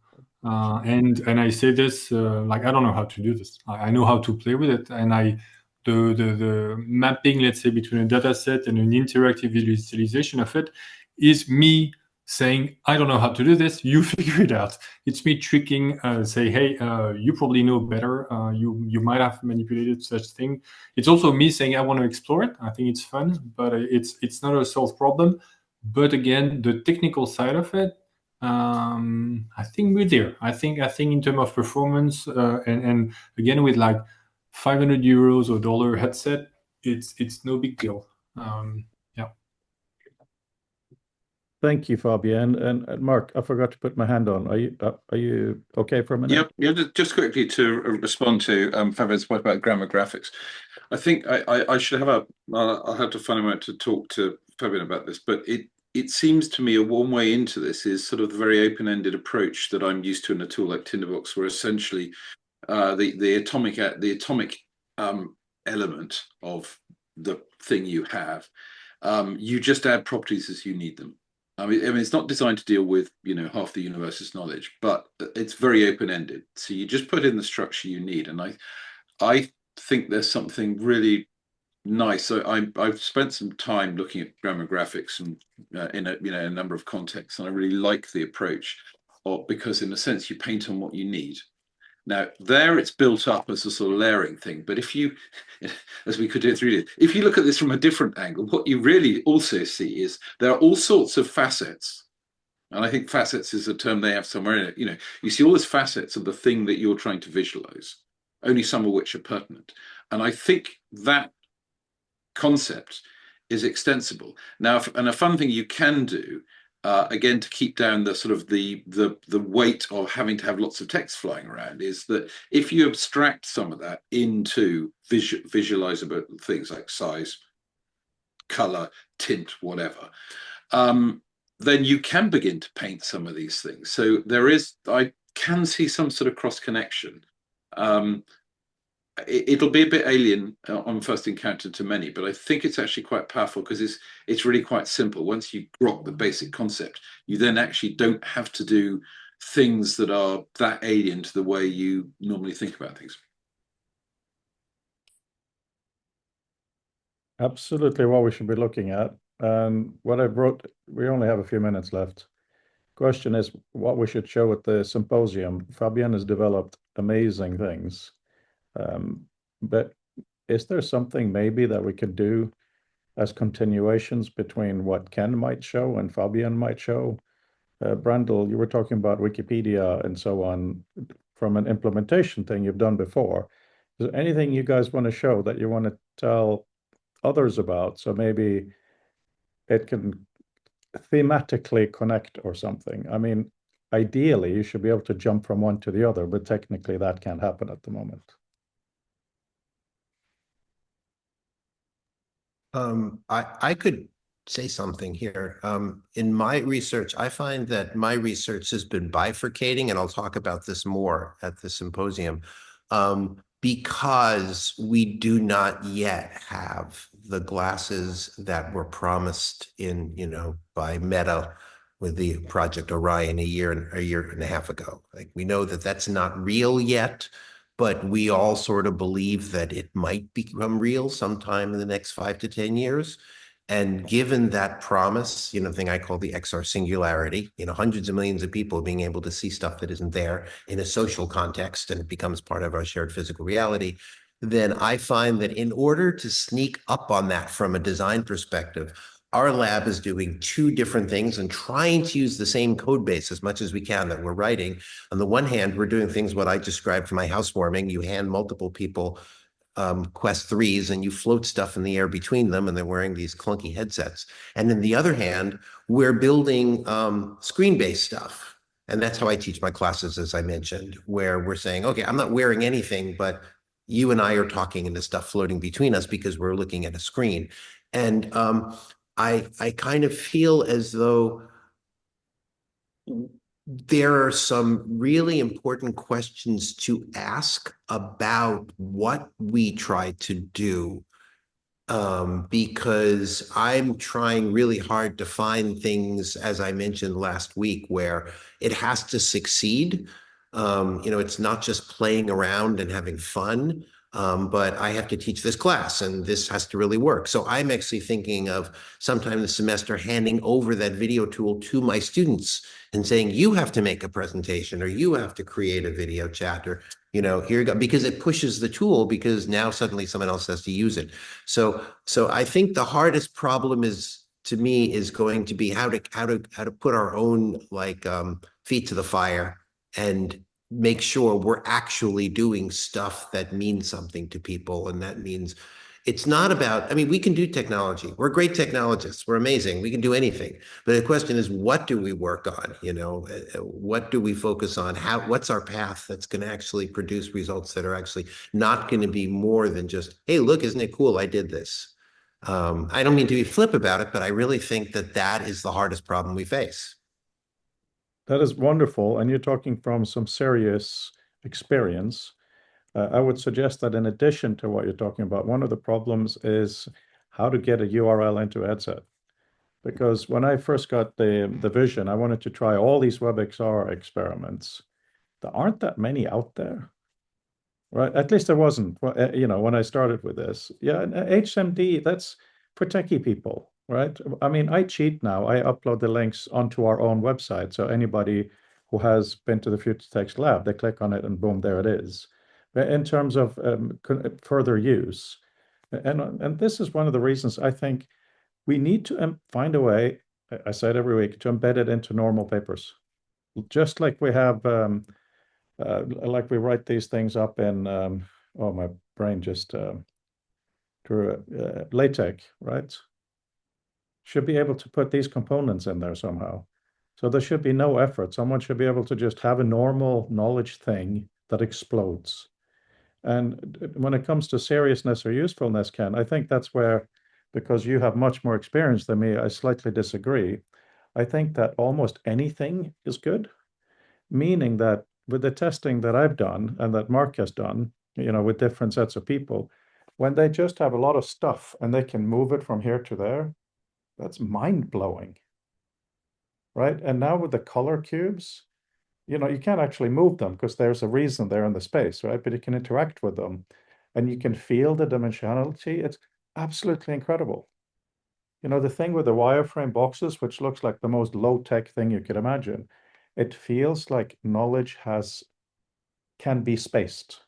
And I say this like I don't know how to do this. I know how to play with it, and the mapping, let's say, between a data set and an interactive visualization of it is me saying, I don't know how to do this, you figure it out. It's me tricking, say, hey, you probably know better. You might have manipulated such thing. It's also me saying, I want to explore it. I think it's fun, but it's not a solved problem. But again, the technical side of it, I think we're there. I think in terms of performance, and again, with like 500 euros or dollar headset, it's no big deal. Yeah. Thank you, Fabien. And Mark, I forgot to put my hand on. Are you okay for a minute? Yeah. Just quickly to respond to Fabien's point about grammar graphics. I think I should have I'll have to find a moment to talk to Fabien about this, but it seems to me one way into this is sort of the very open-ended approach that I'm used to in a tool like Tinderbox, where essentially the atomic element of the thing you have, you just add properties as you need them. I mean, it's not designed to deal with, half the universe's knowledge, but it's very open-ended. So you just put in the structure you need. And I think there's something really nice. So I've spent some time looking at grammar graphics and in a number of contexts, and I really like the approach because in a sense you paint on what you need. Now there it's built up as a sort of layering thing, but if you, as we could do it through, if you look at this from a different angle, what you really also see is there are all sorts of facets. And I think facets is a term they have somewhere in it. You see all these facets of the thing that you're trying to visualize, only some of which are pertinent. And I think that concept is extensible. Now, and a fun thing you can do, again, to keep down the sort of the weight of having to have lots of text flying around, is that if you abstract some of that into visualizable things like size, color, tint, whatever, then you can begin to paint some of these things. So I can see some sort of cross connection. It'll be a bit alien on first encounter to many, but I think it's actually quite powerful because it's really quite simple. Once you grok the basic concept, you then actually don't have to do things that are that alien to the way you normally think about things. Absolutely what we should be looking at. And what I wrote, we only have a few minutes left. Question is what we should show at the symposium. Fabien has developed amazing things. But is there something maybe that we could do as continuations between what Ken might show and Fabien might show? Brandel, you were talking about Wikipedia and so on from an implementation thing you've done before. Is there anything you guys want to show that you want to tell others about? So maybe it can thematically connect or something. I mean, ideally, you should be able to jump from one to the other, but technically that can't happen at the moment. I could say something here. In my research, I find that my research has been bifurcating, and I'll talk about this more at the symposium, because we do not yet have the glasses that were promised by Meta with the Project Orion a year and a half ago. Like, we know that that's not real yet, but we all sort of believe that it might become real sometime in the next 5 to 10 years. And given that promise, thing I call the XR singularity, hundreds of millions of people being able to see stuff that isn't there in a social context, and it becomes part of our shared physical reality, then I find that in order to sneak up on that from a design perspective, our lab is doing two different things and trying to use the same code base as much as we can that we're writing. On the one hand, we're doing things what I described for my housewarming. You hand multiple people Quest 3s and you float stuff in the air between them, and they're wearing these clunky headsets. And on the other hand, we're building screen-based stuff. And that's how I teach my classes, as I mentioned, where we're saying, okay, I'm not wearing anything, but you and I are talking and the stuff floating between us because we're looking at a screen. And I kind of feel as though there are some really important questions to ask about what we try to do, because I'm trying really hard to find things, as I mentioned last week, where it has to succeed. It's not just playing around and having fun, but I have to teach this class and this has to really work. So I'm actually thinking of sometime this semester handing over that video tool to my students and saying, you have to make a presentation or you have to create a video chat or, here you go, because it pushes the tool because now suddenly someone else has to use it. So I think the hardest problem to me is going to be how to put our own feet to the fire and make sure we're actually doing stuff that means something to people. And that means it's not about, we can do technology. We're great technologists. We're amazing. We can do anything. But the question is, what do we work on? What do we focus on? What's our path that's going to actually produce results that are actually not going to be more than just, hey, look, isn't it cool? I did this. I don't mean to be flip about it, but I really think that is the hardest problem we face. That is wonderful. And you're talking from some serious experience. I would suggest that in addition to what you're talking about, one of the problems is how to get a URL into a headset. Because when I first got the vision, I wanted to try all these WebXR experiments. There aren't that many out there, right? At least there wasn't, when I started with this. Yeah, and HMD, that's for techie people, right? I cheat now. I upload the links onto our own website. So anybody who has been to the Future Text Lab, they click on it and boom, there it is. In terms of further use. And this is one of the reasons I think we need to find a way, I say it every week, to embed it into normal papers. Just like we have, like we write these things up in, my brain just drew LaTeX, right? Should be able to put these components in there somehow. So there should be no effort. Someone should be able to just have a normal knowledge thing that explodes. And when it comes to seriousness or usefulness, Ken, I think that's where, because you have much more experience than me, I slightly disagree. I think that almost anything is good, meaning that with the testing that I've done and that Mark has done, with different sets of people, when they just have a lot of stuff and they can move it from here to there, that's mind-blowing, right? And now with the color cubes, you can't actually move them because there's a reason they're in the space, right? But you can interact with them and you can feel the dimensionality. It's absolutely incredible. The thing with the wireframe boxes, which looks like the most low-tech thing you could imagine, it feels like knowledge can be spaced.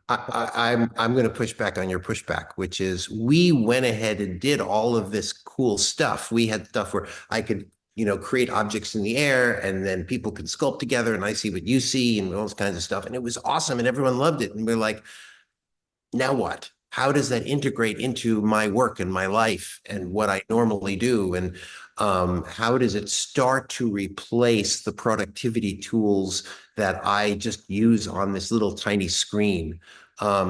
I'm going to push back on your pushback, which is we went ahead and did all of this cool stuff. We had stuff where I could create objects in the air and then people could sculpt together and I see what you see and all those kinds of stuff. And it was awesome and everyone loved it. And we're like, now what? How does that integrate into my work and my life and what I normally do? And how does it start to replace the productivity tools that I just use on this little tiny screen?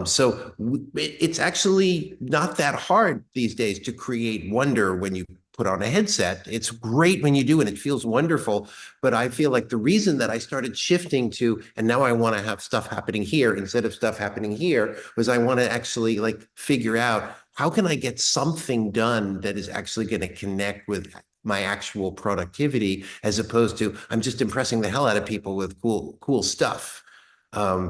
So it's actually not that hard these days to create wonder when you put on a headset. It's great when you do and it feels wonderful. But I feel like the reason that I started shifting to, and now I want to have stuff happening here instead of stuff happening here, was I want to actually figure out how can I get something done that is actually going to connect with my actual productivity, as opposed to I'm just impressing the hell out of people with cool stuff.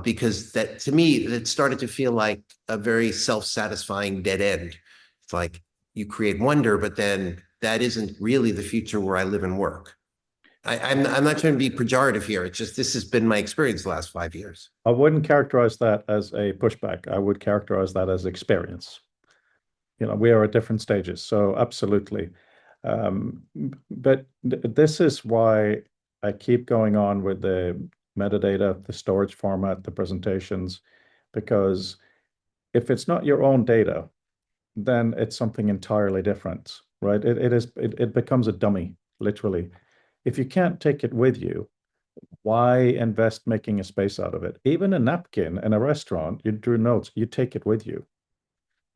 Because that, to me, that started to feel like a very self-satisfying dead end. It's like you create wonder, but then that isn't really the future where I live and work. I'm not trying to be pejorative here. It's just this has been my experience the last 5 years. I wouldn't characterize that as a pushback. I would characterize that as experience. We are at different stages, so absolutely. But this is why I keep going on with the metadata, the storage format, the presentations, because if it's not your own data, then it's something entirely different, right? It becomes a dummy, literally. If you can't take it with you, why invest making a space out of it? Even a napkin in a restaurant, you drew notes, you take it with you,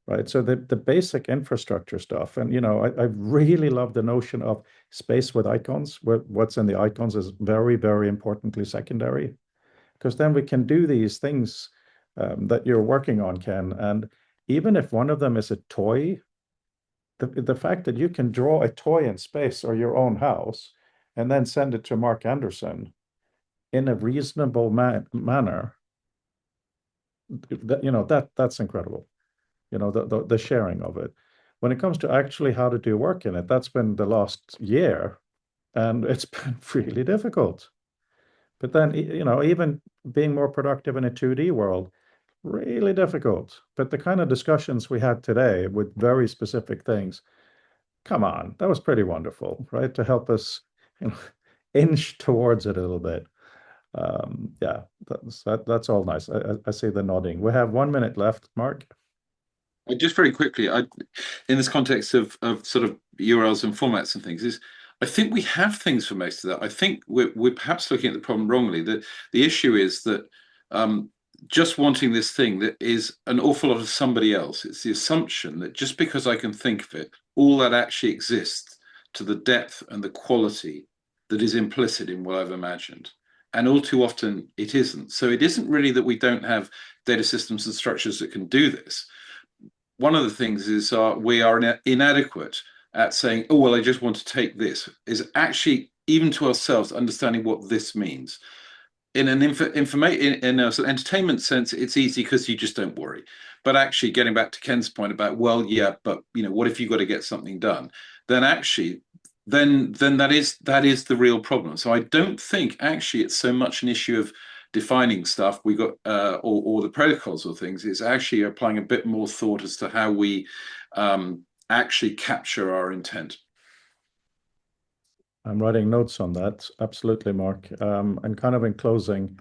right? So the basic infrastructure stuff, and I really love the notion of space with icons, where what's in the icons is very, very importantly secondary, because then we can do these things that you're working on, Ken. And even if one of them is a toy, the fact that you can draw a toy in space or your own house and then send it to Mark Anderson in a reasonable manner, that's incredible. The sharing of it. When it comes to actually how to do work in it, that's been the last year, and it's been really difficult. But then, even being more productive in a 2D world, really difficult. But the kind of discussions we had today with very specific things, come on, that was pretty wonderful, right? To help us, inch towards it a little bit. Yeah, that's all nice. I see the nodding. We have 1 minute left, Mark. Just very quickly, in this context of sort of URLs and formats and things, I think we have things for most of that. I think we're perhaps looking at the problem wrongly. That the issue is that just wanting this thing that is an awful lot of somebody else. It's the assumption that just because I can think of it, all that actually exists to the depth and the quality that is implicit in what I've imagined. And all too often it isn't. So it isn't really that we don't have data systems and structures that can do this. One of the things is we are inadequate at saying, oh, well, I just want to take this, is actually, even to ourselves, understanding what this means. In an entertainment sense, it's easy because you just don't worry. But actually, getting back to Ken's point about, well, yeah, but what if you've got to get something done? Then actually, then that is the real problem. So I don't think actually it's so much an issue of defining stuff we got or the protocols or things. It's actually applying a bit more thought as to how we actually capture our intent. I'm writing notes on that. Absolutely, Mark. And kind of in closing,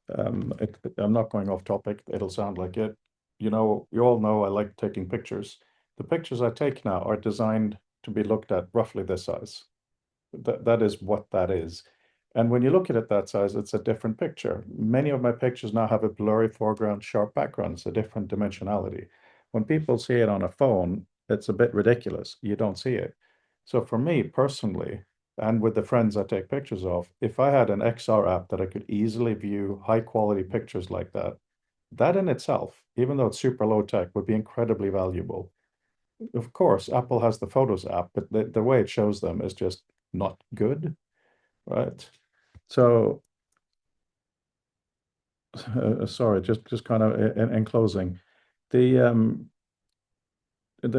I'm not going off topic. It'll sound like it. You all know I like taking pictures. The pictures I take now are designed to be looked at roughly this size. That is what that is. And when you look at it that size, it's a different picture. Many of my pictures now have a blurry foreground, sharp background. It's a different dimensionality. When people see it on a phone, it's a bit ridiculous. You don't see it. So for me personally, and with the friends I take pictures of, if I had an XR app that I could easily view high quality pictures like that, that in itself, even though it's super low tech, would be incredibly valuable. Of course, Apple has the Photos app, but the way it shows them is just not good, right? So, sorry, just kind of in closing, the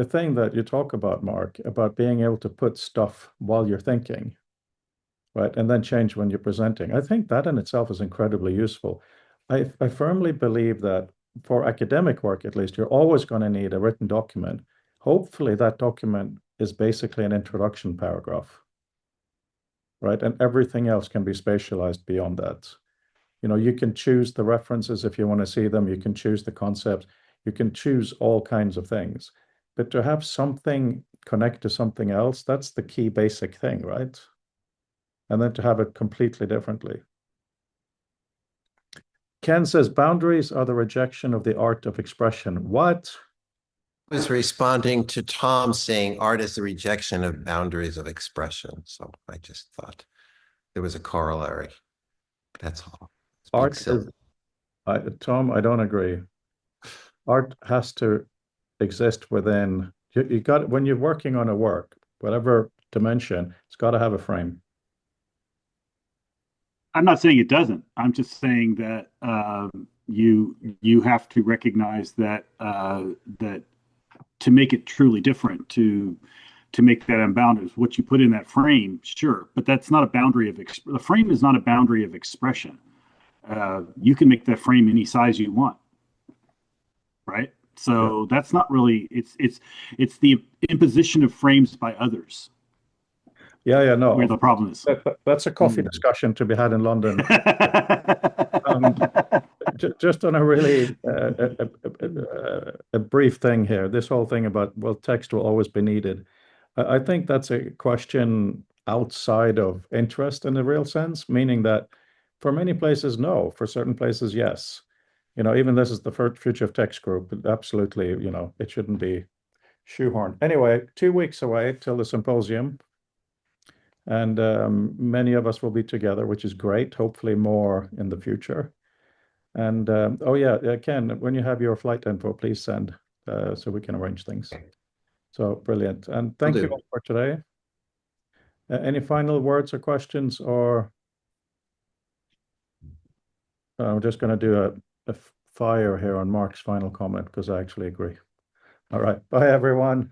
thing that you talk about, Mark, about being able to put stuff while you're thinking, right, and then change when you're presenting, I think that in itself is incredibly useful. I firmly believe that for academic work, at least, you're always going to need a written document. Hopefully, that document is basically an introduction paragraph, right? And everything else can be spatialized beyond that. You can choose the references if you want to see them. You can choose the concepts. You can choose all kinds of things. But to have something connect to something else, that's the key basic thing, right? And then to have it completely differently. Ken says boundaries are the rejection of the art of expression. What? I was responding to Tom saying art is the rejection of boundaries of expression. So I just thought there was a corollary. That's all. Art is, Tom, I don't agree. Art has to exist within, you got, when you're working on a work, whatever dimension, it's got to have a frame. I'm not saying it doesn't. I'm just saying that you have to recognize that that to make it truly different, to to make that unbounded. What you put in that frame, sure, but that's not a boundary of the frame is not a boundary of expression. You can make that frame any size you want, right? So that's not really, it's the imposition of frames by others Yeah, no. where the problem is. That's a coffee discussion to be had in London. Just on a really a brief thing here, this whole thing about, well, text will always be needed. I think that's a question outside of interest in the real sense, meaning that for many places, no, for certain places, yes. Even this is the Future of Text group, absolutely, it shouldn't be shoehorned. Anyway, 2 weeks away till the symposium. And many of us will be together, which is great, hopefully more in the future. And oh yeah, Ken, when you have your flight info, please send so we can arrange things. So brilliant. And thank you all for today. Any final words or questions, or I'm just going to do a fire here on Mark's final comment because I actually agree. All right. Bye, everyone.